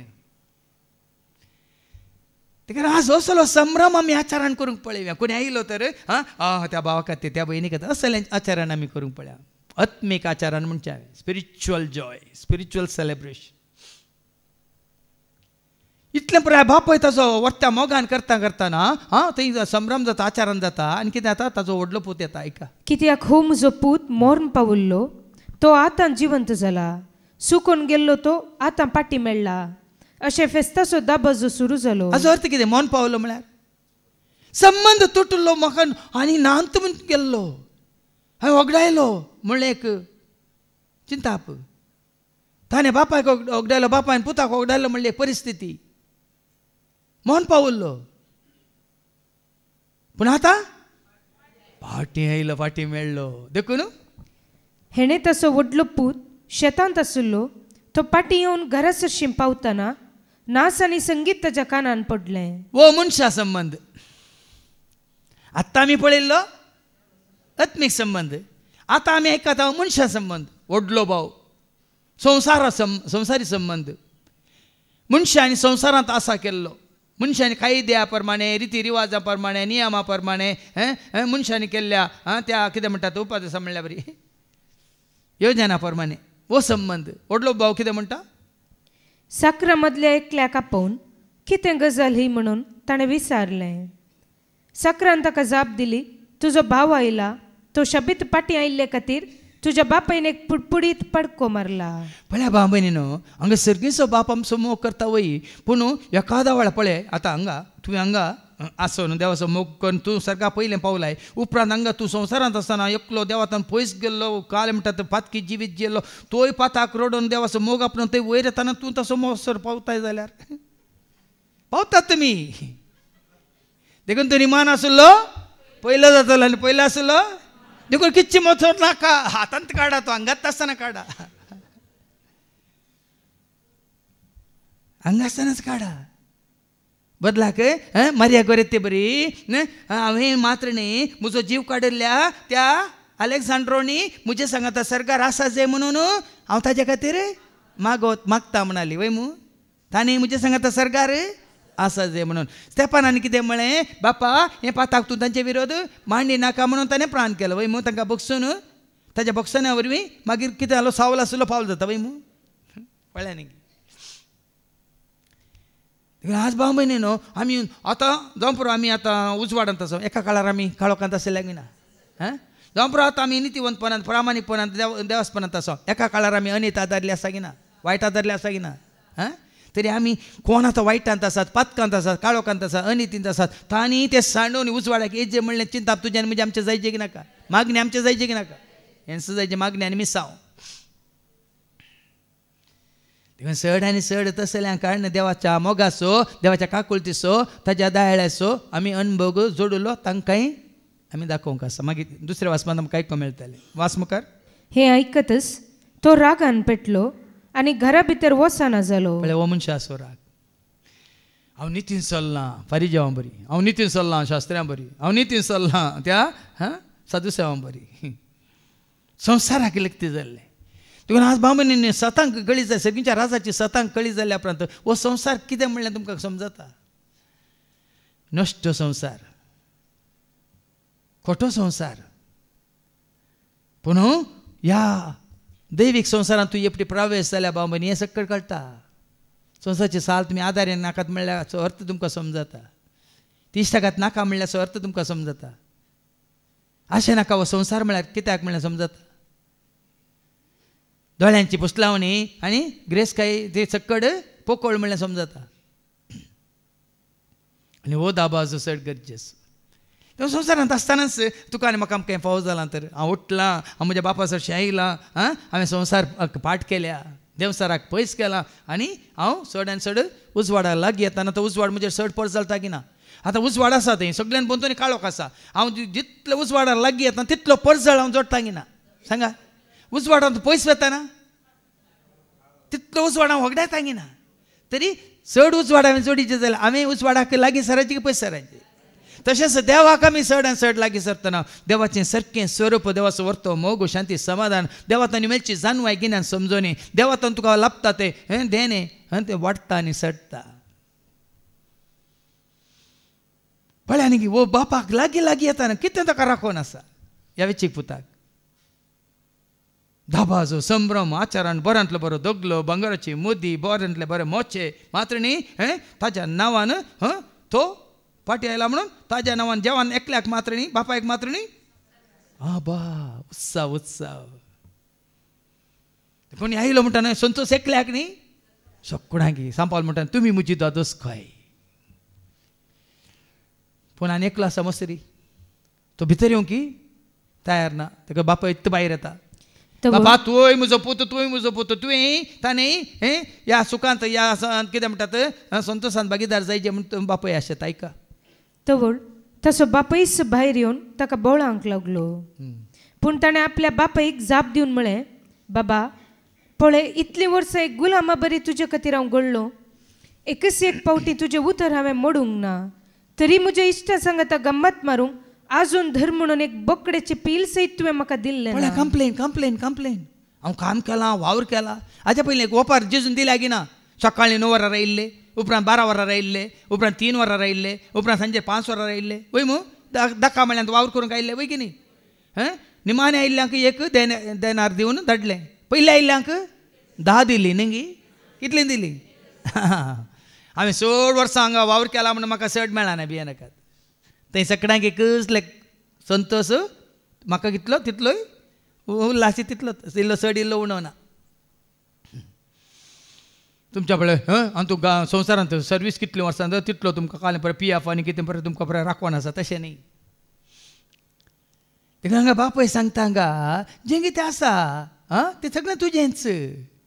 आज असलो संभ्रम आमी आचरण करूंक पळयया. कोणी आयलो तर त्या भावा खातीर त्या भयणी खातीर असलें आचरण आमी करूंक पळया. आत्मीक आचरण म्हणचे स्पिरिच्युअल जॉय स्पिरिच्युअल सेलेब्रेशन. इतलें पुराय बापूय ताजो वर्त्या मोगान करतना थंय संभ्रम जाता आचरण जाता आनी कितें जाता ताजो व्हडलो पूत येता. ऐका कित्याक हो म्हजो पूत मोर्न पावल्लो तो आतां जिवंत जाला सुकून गेल्लो तो आतां पाटी मेळ्ळा अशें फेस्ताचो दाबाजो सुरू जालो. हाजो अर्थ कितें मोन पावलो म्हळ्यार संबंध तुटलो म्हाका आनी नांत म्हूण गेल्लो हांवें ओगडायलो म्हणलें एक चिंताप ताणें बापायक ओगडायलो बापायन पुताक ओगडायलो म्हणलें एक परिस्थिती मोन पावल्लो. पूण आतां फाटी आयलो फाटी मेळ्ळो. देखून हेणें ताचो व्हडलो पूत शेतांत आशिल्लो तो पाटी येवन घरा सरशीं पावतना नाच आनी संगीत ताच्या कानान पडलें. वो मनशा संबंध आतां आमी पळयल्लो आत्मीक संबंध आतां आमी आयकता मनशा संबंध व्हडलो भाव संवसारी संबंध मनशांनी संवसारांत आसा केल्लो मनशांनी कायद्या प्रमाणे रिती रिवाजा प्रमाणे नियमा प्रमाणे मनशांनी केल्ल्या त्या कितें म्हणटात उपादेशा म्हणल्या बरी योजना प्रमाणे वो संबंध व्हडलो भाव कितें म्हणटा. साकरा मदल्या एकल्याक आपोवन कितें गजाल ही म्हणून ताणें विचारलें. साकरान ताका जाप दिली तुजो भाव आयला तो शाबीत पाटी आयिल्ले खातीर तुज्या बापायन एक पुडपुडीत पडको मारला. पळय भाव भयणीनो हांगा सर्गीचो बाप आमचो मोग करता वय पूण एखादा वेळा पळय आतां हांगा तुवें हांगा आसून देवाचो मोग करून तूं सर्गा पयलें पावलाय उपरांत हांगा तूं संवसारांत आसतना एकलो देवातान पयस गेल्लो काल म्हणटा पातकी जिवीत गेल्लो तोय पाताक रोडून देवाचो मोग आपणून थंय वयर येताना तूं तसो मोसर पावताय जाल्यार पावतात तुमी. देखून तो निमान आसलो पयलो जातलो आनी पयलो आसलो देखून कितची मोसर नाका हातांत काडा तो हांगात आसतना काडा हांगा आसतनाच काडा. बदलाक मारिया गोरेते बरी हांवें मात्र न्ही म्हजो जीव काडिल्ल्या त्या अलेक्झांड्रोनी म्हजे सांगाता सरकार आसा जे म्हणून हांव ताजे खातीर मागता म्हणाली वय मू ताणें म्हजे सांगाता सरकार आसा जे म्हणून. स्तेफानान कितें म्हळें बापा हें पाताक तूं तांचे विरोध मांडी नाका म्हणून ताणें प्राण केलो वय मू तांकां बक्षून ताच्या बक्षाण्या वरवीं मागीर कितें जालो सावल आसलो पावल जाता वय मू पळय न्ही. आज भाव म्हयने न्हू आमी आतां जावं पुरो आमी आतां उजवाडांत आसा एका काळार आमी काळोखांत आसल्याक ना जावं पुरो आतां आमी नितीवंतपणांत प्रामाणीकपणांत देवास्पणांत आसा एका काळार आमी अनेत आदारले आसा की ना वायट आदारले आसा की ना तरी आमी कोण आतां वायटांत आसात पातकांत आसात काळोखांत आसात अनितींत आसात तांणी ते सांडून उजवाड्याक हें जें म्हणलें चिंता तुज्यान म्हणजे आमचें जायचें की नाका मागणी आमचें जायचें की नाका हें जायचें मागणी आनी मिसांव चड आनी चड तसल्या कारण देवाच्या मोगाचो देवाच्या काकुळतीचो ताच्या दयाळ्याचो आमी अनुभव जोडलो तांकांय आमी दाखोवंक आसा मागीर दुसऱ्या वाचपांत आमकां आयकूंक मेळटलें वाच मुखार हे आयकतच तो रागान पेटलो आनी घरा भितर वचना जालो हो मनशा असो राग हांव नितीन चल्लां फारिजावां बरी हांव नितीन चल्लां शास्त्र्यां बरी हांव नितीन चल्लां त्या साधुसेवां बरी संवसाराक लिखती जाल्लें तुका आज बामणीन सतांक कळी जाय सगळींच्या राजाची सतांक कळी जाल्या उपरांत हो संवसार कितें म्हणलें तुमकां समजता नश्ट संवसार खोटो संवसार पूण ह्या दैवीक संवसारांत तूं एकटी प्रवेश जाल्या बामणी हें सकयल कळटा संवसाराची साल तुमी आदार्यान नाकात म्हणल्याचो अर्थ तुमकां समजता तिश्टाकात नाका म्हणल्याचो अर्थ तुमकां समजता अशें नाका हो संवसार म्हळ्यार कित्याक म्हणल्यार समजता दोळ्यांची पुसलावणी आनी ग्रेसकाय ते चक्कड पोकळ म्हणल्यार समजता आनी हो दाबाजो चड गरजेचो संवसारांत आसतनाच तुका आनी म्हाका आमकां फावो जालां तर हांव उठलां हांव म्हज्या बापा चडशें आयलां हांवें संवसार पाठ केल्या देवसाराक पयस केलां आनी हांव चड आनी चड उजवाडाक लागीं येताना तो उजवाड म्हजेर चड पड जाता की ना आतां उजवाड आसा थंय सगळ्यान पोंतूनी काळोख आसा हांव जितलो उजवाडाक लागीं येता तितलो पडजळ हांव जोडटा की ना सांगा उजवाडांत पयस वताना तितलो उजवाड हांव वगडायता की ना तरी चड उजवाड हांवें जोडिचें जाल्यार हांवें उजवाडाक लागीं सरायची की पयस सरायची तशेंच देवाक आमी चड आनी चड लागीं सरतना देवाचें सारकें स्वरूप देवाचो वर्तो मोग शांती समाधान देवातान मेळची जाणवाय गिन्यान समजोनी देवातान तुका लाभता तें देणे तें वाडटा आनी सडटा पळय आनी वो बापाक लागीं लागीं येताना कितें ताका राखोन आसा ह्या वेचीक पुताक धाबाजो संभ्रम आचारान बऱ्यांतलो बरो दोगलो बंगाराची मोदी बऱ्यांतले बरे मोचे मात्र न्ही ताच्या नांवान तो फाटी आयला म्हणून ताज्या नांवान जेवण एकल्याक मात्र न्ही बापायक मात्र न्ही बा उत्सव उत्सव कोणी आयलो म्हणटा संतोष एकल्याक न्ही सगळ्यांक सांपाल म्हणटा तुमी म्हजी दोदोस खंय पूण आनी एकलो आसा मसरी तो भितर येवंक तयार ना ताका बापा इतलो भायर येता बाबा तुय म्हजो पुत तुवें ताणें ह्या सुखांत ह्या कितें म्हणटात संतोशांत भागीदार जायचे म्हण बापय आशेत आयका तवळ तसो बापयच भायर येवन ताका बोळांक लागलो पूण ताणें आपल्या बापयक जाप दिवन म्हळें बाबा पळय इतलीं वर्सां एक गुलामा बरी तुजे खातीर हांव घडलो एकच एक पावटी तुजें उतर हांवें मोडूंक ना तरी म्हज्या इश्टा सांगाता गम्मत मारूंक आजून धर म्हणून एक बोकड्याची पील सयत तुवें म्हाका दिल्लें ना कंप्लेन कंप्लेन कंप्लेन हांव काम केलां वावर केला हाज्या पयलीं एक ओपार जेजून दिल्या की ना सकाळीं 9 वरां रायिल्ले उपरांत 12 वरां रायिल्ले उपरांत 3 वरां रायिल्ले उपरांत सांजे 5 वरां रायिल्ले वय मू दाखा म्हणल्यार वावर करूंक आयिल्ले वय की न्ही निमाणे आयिल्ल्यांक एक देनार दिवन धाडलें पयलीं आयिल्ल्यांक 10 दिली न्ही कितलीं दिली हांवें 16 वर्सां हांगा वावर केला म्हणून म्हाका चड मेळना बियानाकात थंय सगळ्यांक एकच संतोश म्हाका कितलो तितलोय उल्हासी तितलोच इल्लो चड इल्लो उणो ना तुमच्या पळय आनी तूं संवसारांत सर्वीस कितली वर्सां तितलो तुमकां कालें पळय PF आनी कितें पळय तुमकां पळय राखण आसा तशें न्ही तेका हांगा बापय सांगता हांगा जें कितें आसा तें सगळें तुजेंच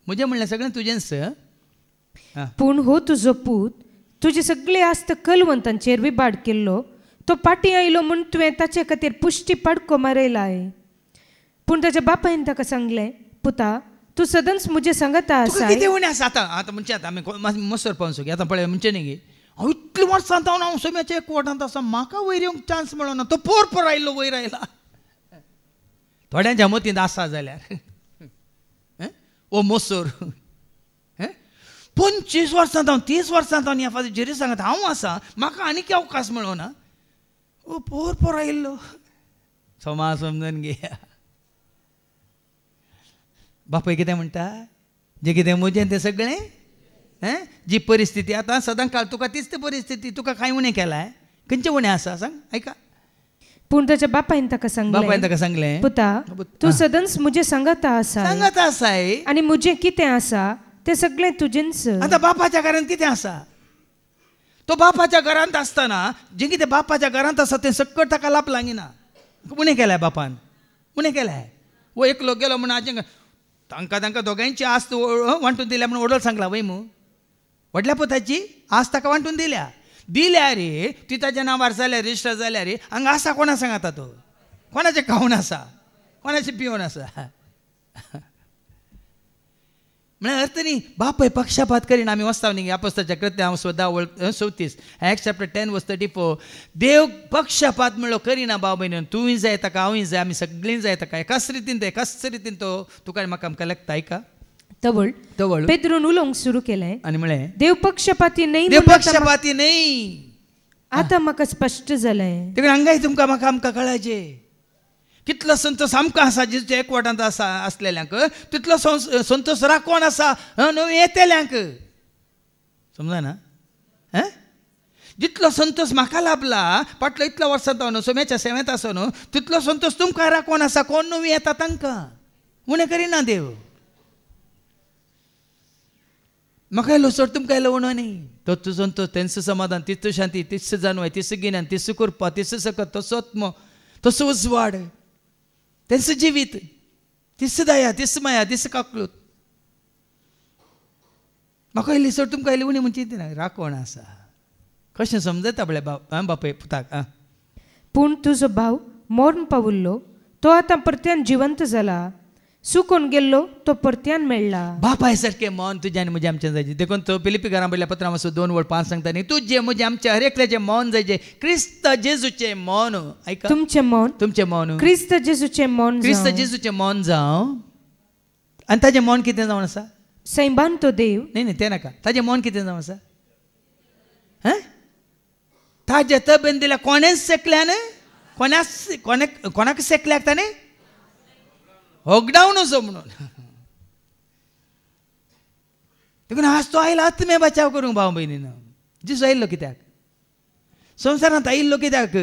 म्हजें म्हणलें सगळें तुजेंच पूण हो तुजो पूत तुजी सगळी आस्त कलवंतांचेर विबाड केल्लो तो पाटी आयलो म्हूण तुवें ताचे खातीर पुश्टी पाडको मारयलाय पूण ताच्या बापायन ताका सांगलें पुता तूं सदांच म्हजे सांगता आसा कितें उणें आसा आतां म्हणजे आतां आमी मसर पावूंक सोगी आतां पळय म्हणजे न्ही हांव इतलें वर्सां हांव सोम्याच्या एकवटांत आसा म्हाका वयर येवंक चान्स मेळना तो पोर आयिल्लो वयर आयला थोड्यांच्या मतींत आसा जाल्यार ओ मोसोर 25 वर्सां हांव 30 वर्सां हांव ह्या फावटी जेरी सांगत हांव आसा म्हाका आनीक अवकाश मेळना ओ पोर आयिल्लो सोमा समजून घेया बापय कितें म्हणटा जें कितें म्हजें तें सगळें जी परिस्थिती आता सदां काळ तुका तीच ती परिस्थिती तुका काय उणें केलाय खंयचें उणें आसा सांग ऐका. पूण ताच्या बापायन ताका सांगलें पुता तूं सदांच म्हजे सांगता आसाय आनी म्हजें कितें आसा तें सगळें तुजेंच. आतां बापाच्या घरांत कितें आसा तो बापाच्या घरांत आसतना जें कितें बापाच्या घरांत आसा तें सकट ताका लाप लागिना. उणें केल्याय बापान उणें केल्याय. वो एकलो गेलो म्हण आजे तांकां दोगांयची आस्त वांटून दिल्या म्हणून ओडोल सांगला वय मू व्हडल्या पुताची आस्त ताका वांटून दिल्या रे ती ताच्या नांवार जाल्या रजिस्टर जाल्या रे हांगा आसा कोणा सांगाता तो कोणाचें खावन आसा कोणाचें पिवन आसा म्हळ्यार अर्थ न्ही बापय पक्षपात करीन. आमी वचता न्ही अपोस्तलाच्या कृत्य हांव 37 Acts chapter 10:34 देव पक्षपात म्हणलो करिना भाव भयणीन तूंय जाय ताका हांवूय जाय आमी सगळीं जाय ताका एकाच रितीन तो तुका म्हाका आमकां लागता ऐका. तवळ पेद्रून उलोवंक सुरू केलें आनी म्हळें देव पक्षपाती न्हय आतां म्हाका स्पश्ट जालें. देखून हांगाय तुमकां म्हाका आमकां कळाचें कितलो संतोष आमकां आसा जितूं एकवटांत आसा आसलेल्यांक तितलो संतोष राखोन आसा नवी येतेल्यांक समजना. जितलो संतोष म्हाका लाभला फाटलो इतल्या वर्सांत हांव सोम्याच्या सेवेंत आसा न्हू तितलो संतोष तुमकां राखोन आसा. कोण नवी येता तांकां उणें करिना देव. म्हाका येयलो चड तुमकां येयलो उणो न्ही. तो संतोष तेंचो समाधान तितू शांती तितू जानवाय तितू गिन्यान तितू कृपा तितू सकत तसो आत्मो तसो उजवाड तेंचो जिवीत तितू दया तितू माया तितू काकूट म्हाका येयली चड तुमकां येयली उणी म्हणची ती राखण आसा. कशें समजता आपल्या बापाय पुताक. पूण तुजो भाव मरण पावुल्लो तो आतां परत्यान जिवंत जाला सुकून गेल्लो तो परत्यान मेळ्ळा. बापाय सारकें मन तुजें आनी म्हजें आमचें जायचें. देखून तो फिलिपी घरां पडल्या पत्रां 2:5 सांगता न्ही तुजें म्हजें आमचें हर एकल्याचें मन जायचें क्रिस्त जेजूचें मन. ऐका तुमचें मन क्रिस्त जेजूचें मन जावं आनी ताजें मन कितें जावन आसा सैबान तो देव न्ही तें नाका ताजें मन कितें जावन आसा ताजे तबेन दिल्या कोणेंच सेकल्यान कोणाक सेकल्याक ताणें होगडावन असो म्हणून. देखून आज तो आयला आत्मे बचाव करूंक भाव भयणीन. जिसो आयिल्लो कित्याक संवसारांत आयिल्लो कित्याक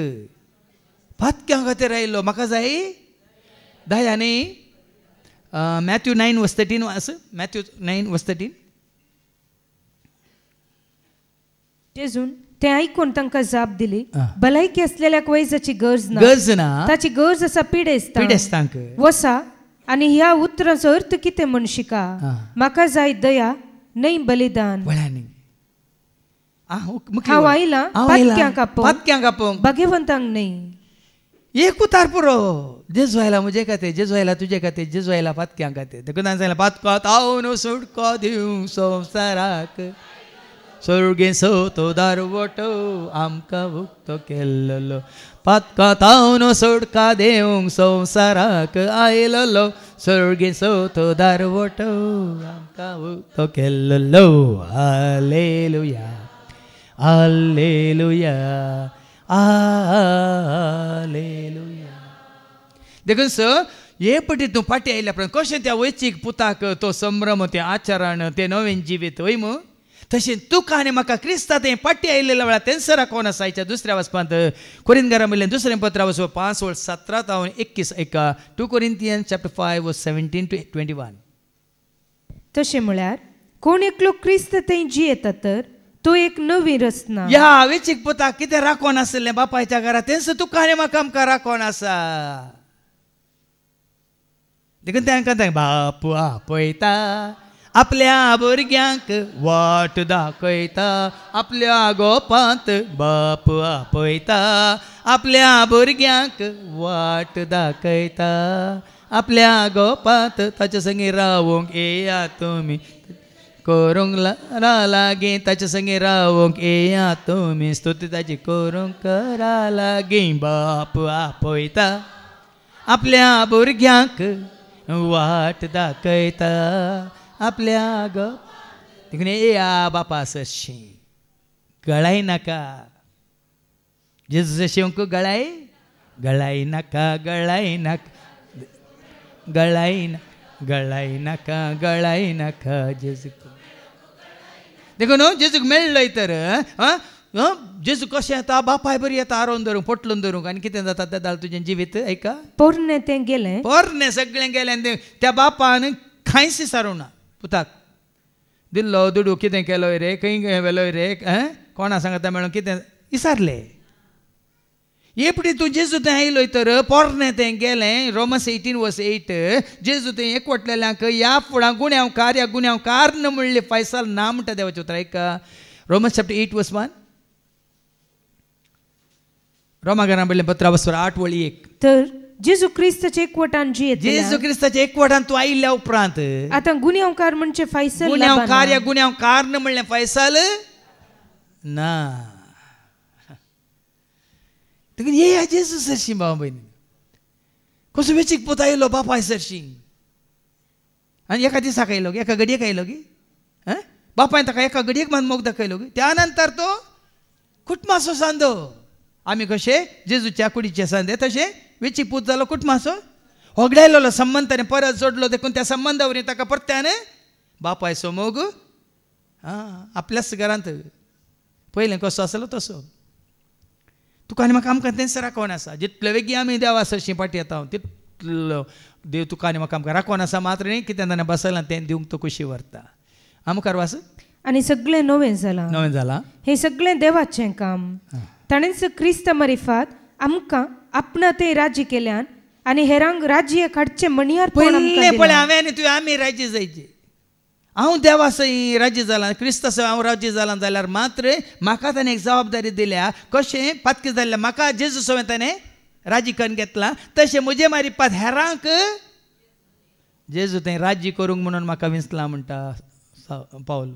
फातक्यां खातीर आयिल्लो. म्हाका जाय दया न्ही Matthew 9:13 आस Matthew 9:13 जेजून ते आयकून तांकां जाप दिली भलायकी असलेल्याक वैजाची गरज ना ताची गरज आसा पिडेस्तांक. वसा आनी ह्या उतराचो अर्थ कितें म्हण शिका. म्हाका जाय दया न्हय बलिदान. हांव आयलां पातक्यांक आपोवंक भाग्यवंतांक न्हय. एक उतार पुरो जेजू आयला म्हजे खातीर जेजू आयला तुजे खातीर जेजू आयला पातक्यां खातीर. देखून तांणी सांगलें पातकांत हांव सुटको दिवं संवसाराक स्वर्गेचो तो दारवटो आमकां उक्तो केल्लो. पातकांत हांव सुटका दिवंक संवसाराक आयलो स्वर्गेचो तो दारवटो आमकां उक्तो केल्लो. Hallelujah hallelujah hallelujah. देखून हे पटी तूं फाटी आयल्या प्रमाणे कशें त्या वैचीक पुताक तो संभ्रम तें आचरण तें नवें जिवीत वय मू तशें तुका आनी म्हाका क्रिस्तांत हें पाटी आयिल्ल्या वेळार तेंच राखोन आसा. हाच्या दुसऱ्या वचपांत कोरिंथीकारां म्हणलें दुसरें पत्र 5:17-21 ऐका 2 Corinthians chapter 5:17-21. तशें म्हळ्यार कोण एकलो क्रिस्त थंय जियेता तर तो एक नवी रचना. ह्या वेचीक पुताक कितें राखोन आसलें बापायच्या घरा तेंच तुका आनी म्हाका आमकां राखोन आसा. देखून तांकां बापू आपयता आपल्या भुरग्यांक वाट दाखयता. आपल्या गोपांत बाप आपयता आपल्या भुरग्यांक वाट दाखयता. आपल्या गोपांत ताचे संगी रावोंक येया तुमी करूंक लागीं ताचे संगी रावोंक येया तुमी स्तुती ताची करूंक करा लागीं. बाप आपयता आपल्या भुरग्यांक वाट दाखयता आपल्या देखून येया बापा सशी गळाय नाका. जेजूचे शिवंक गळाय नाका गळाय नाका जेजू देखो न्हू जेजूक मेळ्ळय तर जेजू कशें येता बापाय बरी येता आरोवन धरूंक पोटलून धरूंक आनी कितें जाता तें तुजें जिवीत ऐका पोरणे तें गेलें पोरणे सगळें गेलें आनी त्या बापान कांयच विचारूंक ना पुताक दिल्लो दुडू कितें केलोय रे खंय व्हेलोय रे कोणा सांगता मेळून कितें विचारलें एपडी तूं जेजू थंय आयलोय तर पोरणे तें गेलें रोमस 18:8 जेजू थंय एकवटलेल्यांक या फुडां गुण्यावकार या गुण्यावकार न म्हणले फायसाल ना म्हणटा देवाचें उतर ऐका रोमस चॅप्टर 8:1 रोमाकारां बरयल्लें 15:8 तर जेजू क्रिस्ताचे एकवटान जियेतले जेजू क्रिस्ताचे एकवटान तूं आयिल्ल्या उपरांत आतां गुन्यांवकार म्हणजे फायसल गुन्यांवकार या गुन्यांवकार न म्हणलें फायसाल ना देखून ये जेजू सरशी भाव भयणी कसो वेचीक पोत आयलो बापाय सरशी आनी एका दिसाक आयलो एका घडयेक आयलो गी बापाय ताका एका घडयेक मान मोग दाखयलो गी त्या नंतर तो कुटमासो सांदो आमी कशे जेजूच्या कुडीचे सांदे तशें वेचीक पूत जालो कुटमासो होगडायलो संबंध ताणें परत जोडलो देखून त्या संबंधा वरवीं ताका परत्यान बापायचो मोग आपल्याच घरांत पयलें कसो आसलो तसो तुका आनी म्हाका आमकां तेंच राखोवन आसा जितले वेगी आमी देवा सरशी फाटी येता तितलो देव तुका आनी म्हाका आमकां राखोवन आसा मात्र न्ही कितें ताणें बसयलां तें दिवंक तो खुशी व्हरता मुखार वास आनी सगळें नवें जालां हें सगळें देवाचें काम ताणेंच क्रिस्ता मरिफात आमकां आपणा तें राज्य केल्यान आनी हेरांक राज्य काडचें म्हणयार पयलें पळय हांवें आनी तुवें आमी राज्य जायचें हांव देवा सई राज्य जालां क्रिस्ता सई हांव राज्य जालां जाल्यार मात्र म्हाका ताणें एक जबाबदारी दिल्या कशें पातकी जाल्लें म्हाका जेजू सवय ताणें राज्य करून घेतलां तशें म्हजे मारिफात हेरांक जेजू थंय राज्य करूंक म्हणून म्हाका विंचलां म्हणटा पावलो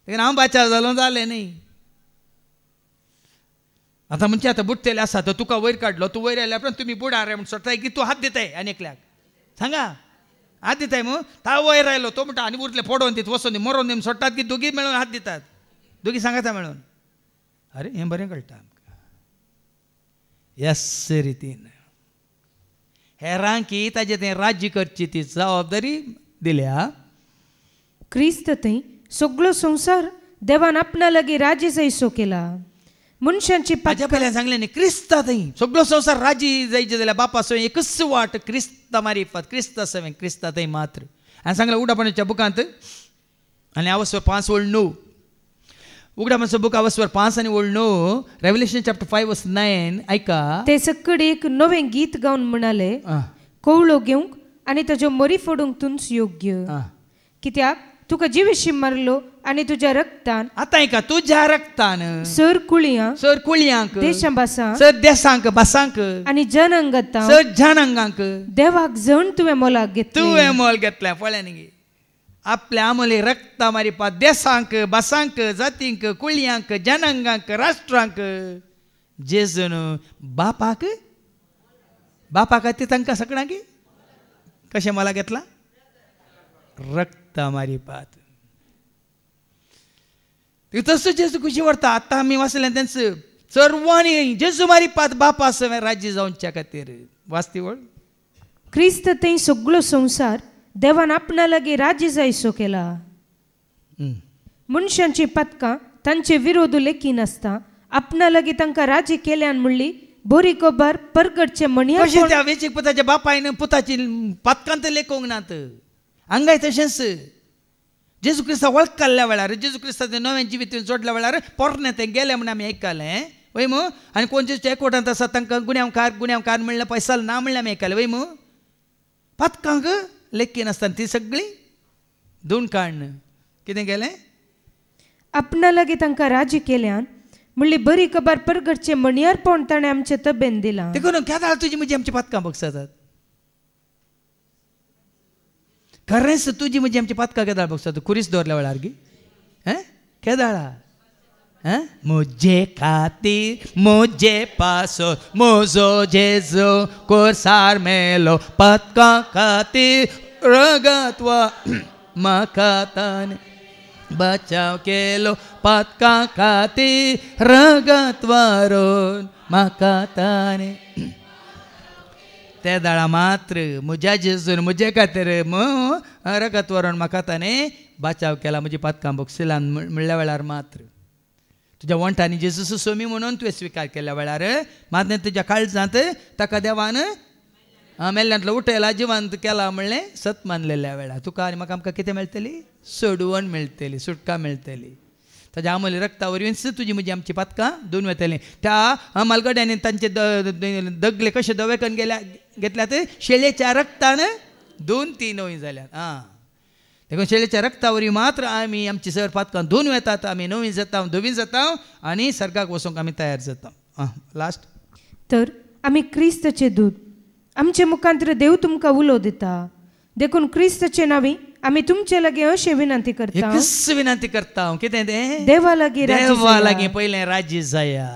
देखून हांव बाचार जालो जालें न्ही आतां म्हणजे आतां बुडटेले आसा तो तुका वयर काडलो तूं वयर आयल्या उपरांत तुमी बुडार रे म्हणून सोडटाय की तूं हात दिताय आनी एकल्याक सांगा हात दिताय मग ता वयर आयलो तो म्हणटा आनी उरले फोडोवन दीत वचोन दी मरोवन दी सोडटात की दोगी मेळून हात दितात दोगी सांगाता मेळून अरे हें बरें कळटा आमकां ह्याच रितीन हेरांकी ताजें तें राज्य करची ती जबाबदारी दिल्या क्रिस्त थंय सगळो संवसार देवान आपणा लागीं राज्य जायसो केला मनशांची हाच्या पयलीं सांगलें न्ही क्रिस्ता थंय सगळो संवसार राज्य जायचे जाल्यार बापा सवय एकच वाट क्रिस्ता मारिफात क्रिस्ता सवय क्रिस्ता थंय मात्र हांवें सांगलें उगडापणाच्या बुकांत आनी अवस्वर 5:9 उगडापणाचो बुक अवस्वर 5 आनी 9 रेव्हलेशन चॅप्टर 5:9 ऐका ते सकड एक नवें गीत गावन म्हणाले कवळो घेवंक आनी ताजो मरी फोडूंक तुंच योग्य कित्याक तुका जिवेशी मारलो आनी तुज्या रक्तान आतां ऐका तुज्या रक्तान सर कुळयांक देशांक भासांक आनी जनांगांक सर जनांगांक देवाक जण तुवें मोलाक घेतलें तुवें मोल घेतलें पळय न्ही आपल्या अमोले रक्ता मारिफात देशांक भासांक जातींक कुळयांक जनांगांक राष्ट्रांक जेजून बापाक खातीर तांकां सगळ्यांक कशें मोला घेतला रक्ता मारिफात तसो जेजू खुशी व्हरता आतां आमी वाचलें तेंच सर्वांनी जेजू मारिफात बापा सवय राज्य जावच्या खातीर वाचती वळ क्रिस्त थंय सगळो संवसार देवान आपणा लागीं राज्य जायसो केला मनशांची पथकां तांचे विरोध लेखी नासता आपणा लागीं तांकां राज्य केल्यान म्हणली बरी खबर परगडचे म्हणयार कशें त्या वेचीक पुताच्या बापायन पुताची पथकांत लेखोंक नात हांगाय तशेंच जेजू क्रिस्ता वळख काडल्या वेळार जेजू क्रिस्ताचें नवें जिवीत जोडल्या वेळार पोरणे तें गेलें म्हण आमी आयकलें वय मू आनी कोण जेजूच्या एकवटांत आसा तांकां गुन्यांवकार म्हणलें पैसाल ना म्हणलें आमी आयकलें वय मू पथकांक लेखी नासतना ती सगळीं धुवन काडन कितें केलें आपणा लागीं तांकां राज्य केल्यान म्हणली बरी खबर परगडचे म्हणयारपण ताणें आमचे तब्येन दिलां देखून केदाळ तुजी म्हजी आमची पथकां बगसतात खरेंच तुजी म्हजी आमची पथकां केदाळ बगसतात कुरीस दवरल्या वेळार गी केदाळा मुझे खातीर मुझे पासो मोजो जेजो कोरसार मेलो पथकां खातीर रगतव म्हाका ताणें बचाव केलो पथकां खातीर रगत व्हरून म्हाका ताणें त्या दाळा मात्र म्हज्या जेजून म्हजे खातीर रगत व्हरून म्हाका ताणें बाचाव केला म्हजी पातकां बक्षिलान म्हणल्या वेळार मात्र तुज्या वंठांनी जेजूस सोमी म्हणून तुवें स्विकार केल्या वेळार मात तुज्या काळजांत ताका देवान मेल्ल्यांतलो उठयला जिवंत केला म्हणलें सत मानलेल्या वेळार तुका आनी म्हाका आमकां कितें मेळटली सोडवण मेळटली सुटका मेळटली ताच्या अमूल्य रक्ता वरवींच तुजी म्हजी आमची पातकां धुवन वतलीं त्या मालगड्यांनी तांचे दगले कशे दवे करून घेतल्यात शेळयेच्या रक्तान 2-3 नवी जाल्यात देखून शेळयेच्या रक्ता वरवीं मात्र आमी आमची सर पातकां धुवन वेतात आमी नवी जाता धवी जाता आनी सर्गाक वचूंक आमी तयार जाता लास्ट तर आमी क्रिस्ताचे दूत आमचे मुखांतर देव तुमकां उलो दिता देखून क्रिस्ताचे नांवी आमी तुमचे लागीं अशें विनंती करता विनंती करता कितें तें देवा लागीं पयलें राज्य जाया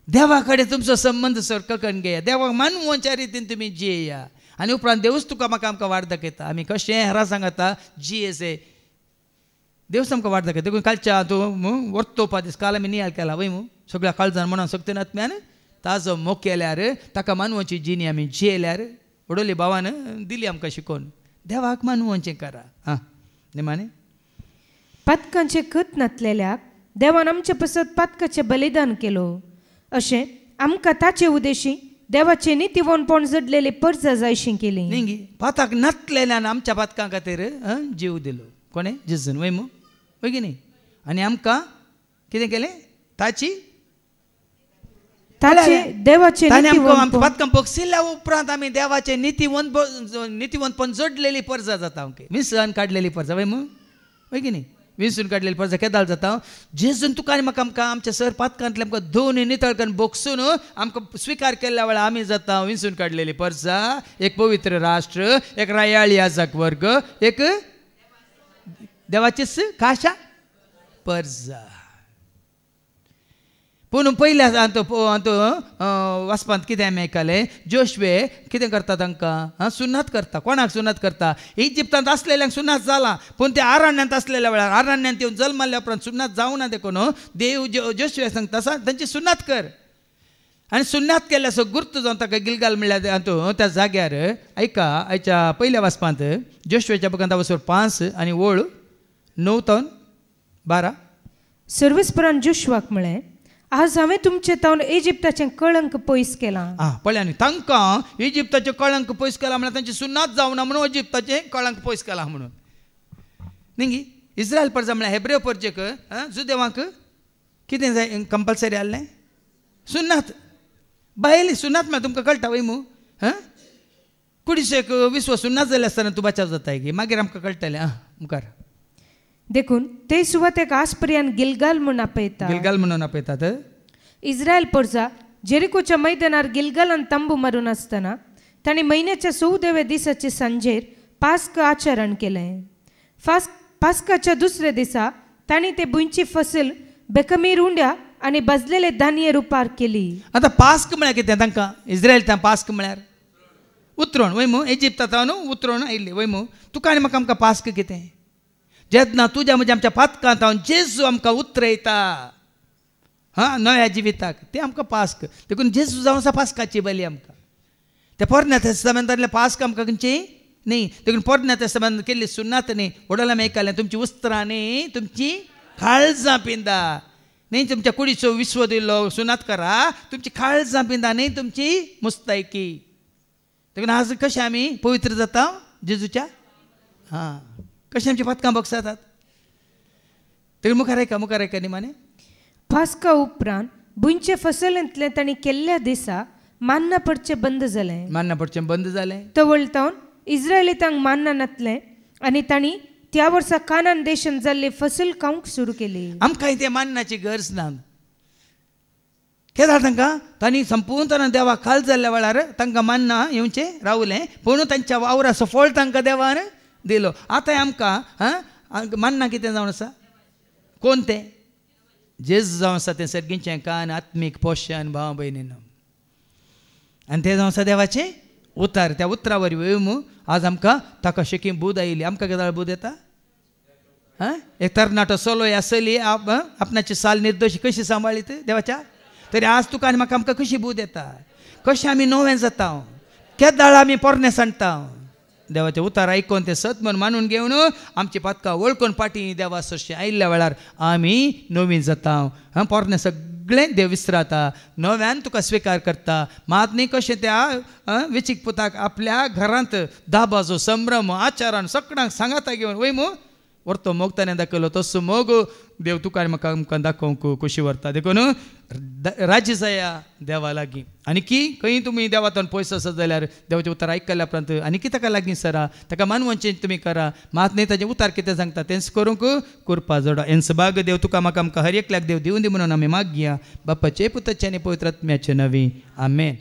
देवा कडेन तुमचो संबंद सरको करून घेया देवाक मानवच्या रितीन तुमी जियेया आनी उपरांत देवूच तुका म्हाका आमकां वाट दाखयता आमी कशें हेरां सांगता जियेसे देवच आमकां वाट दाखयता देखून कालच्या तूं वर्तोवपा दीस काल आमी नियाळ केला वय सगळ्या काळजान म्हणून सक्तीनात्म्यान ताजो मोग केल्यार ताका मानवाची जिणी आमी जियेल्यार वडोली भावान दिली आमकां शिकोवन देवाक मानवाचें करा निमाणे पातकांचे खत नातलेल्याक देवान आमचे पसत पातकाचें बलिदान केलो अशें आमकां ताचे उद्देशी देवाचे नितीवनपण जडलेले पर्जा जायशीं केली न्ही पाताक नातलेल्यान आमच्या पातकां खातीर जीव दिलो कोणें जेजून वय वय की न्ही आनी आमकां कितें केलें देवाचे पातकां बक्षिल्ल्या उपरांत आमी देवाचे नितीवंतपण जोडलेली पर्जा जाता विंसून काडलेली पर्जा वय की न्ही विंसून काडलेली पर्जा केदाळ जाता जेजून तुका आनी म्हाका आमकां आमच्या सर पातकांतले आमकां धुवन नितळ करून बोगसून आमकां स्विकार केल्ल्या वेळार आमी जाता विंसून काडलेली पर्जा एक पवित्र राष्ट्र एक रायाळ याजक वर्ग एक देवाचीच खाशा पर्जा पूण पयल्या वाचपांत कितें आमी आयकलें जोशुवे कितें करता तांकां सुन्नात करता कोणाक सुन्नात करता इजिप्तांत आसलेल्यांक सुन्नात जाला पूण ते आरण्यांत आसलेल्या वेळार आरण्यांत येवन जल्माल्या उपरांत सुन्नात जावना देखून देव जोशुवे सांगता तांची सुन्नात कर आनी सुन्नात केल्ल्याचो गुर्त जावन ताका गिलगाल म्हणल्यार त्या जाग्यार आयका आयच्या पयल्या वाचपांत जोशुवेच्या बुकांत वचून 5 आनी ओळ 9-12 सर्वस्परान जोशुवाक म्हळें आज हांवें तुमचे तावन इजिप्ताचें कळंक पयस केलां पळय न्ही तांकां इजिप्ताचें कळंक पयस केलां म्हळ्यार तांची सुन्नात जावना म्हणून इजिप्ताचें कळंक पयस केलां म्हणून न्ही इस्रायल पर्जा म्हळ्यार हेब्रेव पर्जेक जुदेवांक कितें जाय कंपल्सरी आहलें सुन्नात बायली सुन्नात म्हळ्यार तुमकां कळटा वय कुडिशेक 20 सुन्नात जाले आसतना तूं बचाव जाता गी मागीर आमकां कळटलें मुखार देखून ते सुवातेक आसपर्यान गिलगाल म्हणून आपयतात इस्रायल पर्जा जेरिकोच्या मैदानार गिलगालान तंबू मारून आसतना तांणी म्हयन्याच्या 14व्या दिसाचे सांजेर पास्क आचरण केलें पास्काच्या दुसऱ्या दिसा तांणी ते भुंयची फसल बेकमीर उंड्या आनी भाजलेले धान्य रुपार केली आतां पास्क म्हळ्यार कितें तांकां इस्रायल पास्क म्हळ्यार उतरोण वय इजिप्तांत उतरोण आयिल्ली वय तुका आनी म्हाका आमकां पास्क कितें जेन्ना तुज्या म्हणजे आमच्या पातकांत हांव जेजू आमकां उतरयता नव्या जिविताक ते आमकां पास्क देखून जेजू जावन आसा पास्काची बली आमकां ते पोरण्या तेस्तामेंतांतले पास्क आमकां खंयची न्ही देखून पोरण्या तेस्तामेंत केल्ली सुन्नात न्ही वडोला आमी आयकलें तुमची उस्त्रां न्ही तुमची काळजां पिंदा न्ही तुमच्या कुडीचो विस्व दिल्लो सुन्नात करा तुमची काळजां पिंदा न्ही तुमची मुस्तायकी देखून आज कशें आमी पवित्र जाता जेजूच्या कशें आमची पातकां बॉक्स जातात ते मुखार आयका निमाणे पास्का उपरांत भुंयचे फसलेंतले तांणी केल्ल्या दिसा मान्ना पडचें बंद जालें तो वळतावन इस्रायलीतांक मान्ना नातलें आनी तांणी त्या वर्सा कानान देशांत जाल्ली फसल खावंक सुरू केली आमकां ते मान्नाची गरज ना केदार तांकां तांणी संपूर्णपणान देवाक काल जाल्ल्या वेळार तांकां मान्ना येवचें रावलें पूण तांच्या वावराचो फळ तांकां देवान दिलो आतां आमकां मान्ना कितें जावन आसा कोण तें जेजू जावन आसा तें सर्गीचें कान आत्मीक पोशन भाव भयणीनो आनी तें जावन आसा देवाचें उतार त्या उतरा वरवीं आज आमकां ताका शेकीम बूद आयिल्ली आमकां केदाळ बूद येता एक तरणाटो चलो या चली आपणाची साल निर्दोशी कशी सांबाळीत देवाच्या तरी आज तुका आनी म्हाका कशी बूद येता कशें आमी नवें जाता केदाळ आमी पोरणे सांडटा देवाचे उतार ऐकून ते सत म्हण मानून घेवन आमची पातकां वळखून पाटी देवा सशी आयिल्ल्या वेळार आमी नवीन जाता पोरणे सगळें देव विसराता नव्यान तुका स्विकार करता मात न्ही कशें त्या वेचीक पुताक आपल्या घरांत दाबाजो संभ्रम आचारान सगळ्यांक सांगाता घेवन वय मू व्हरतो मोगताने दाखयलो तसो मोग देव तुका म्हाका आमकां दाखोवंक खोशी व्हरता देखून राज्य जाया देवा लागीं आनी की खंय तुमी देवातून पयस आसत जाल्यार देवाचें उतर आयकल्या उपरांत आनी कितें ताका लागीं सरा ताका मानवचें तुमी करा मात न्ही ताचें उतार कितें सांगता तेंच करूंक करपा जोडा हेंच भाग देव तुका म्हाका आमकां हर एकल्याक देव दिवूं दी म्हणून आमी मागया बापाचे पुताचे आनी पवित्र आत्म्याचे नवी आमेन.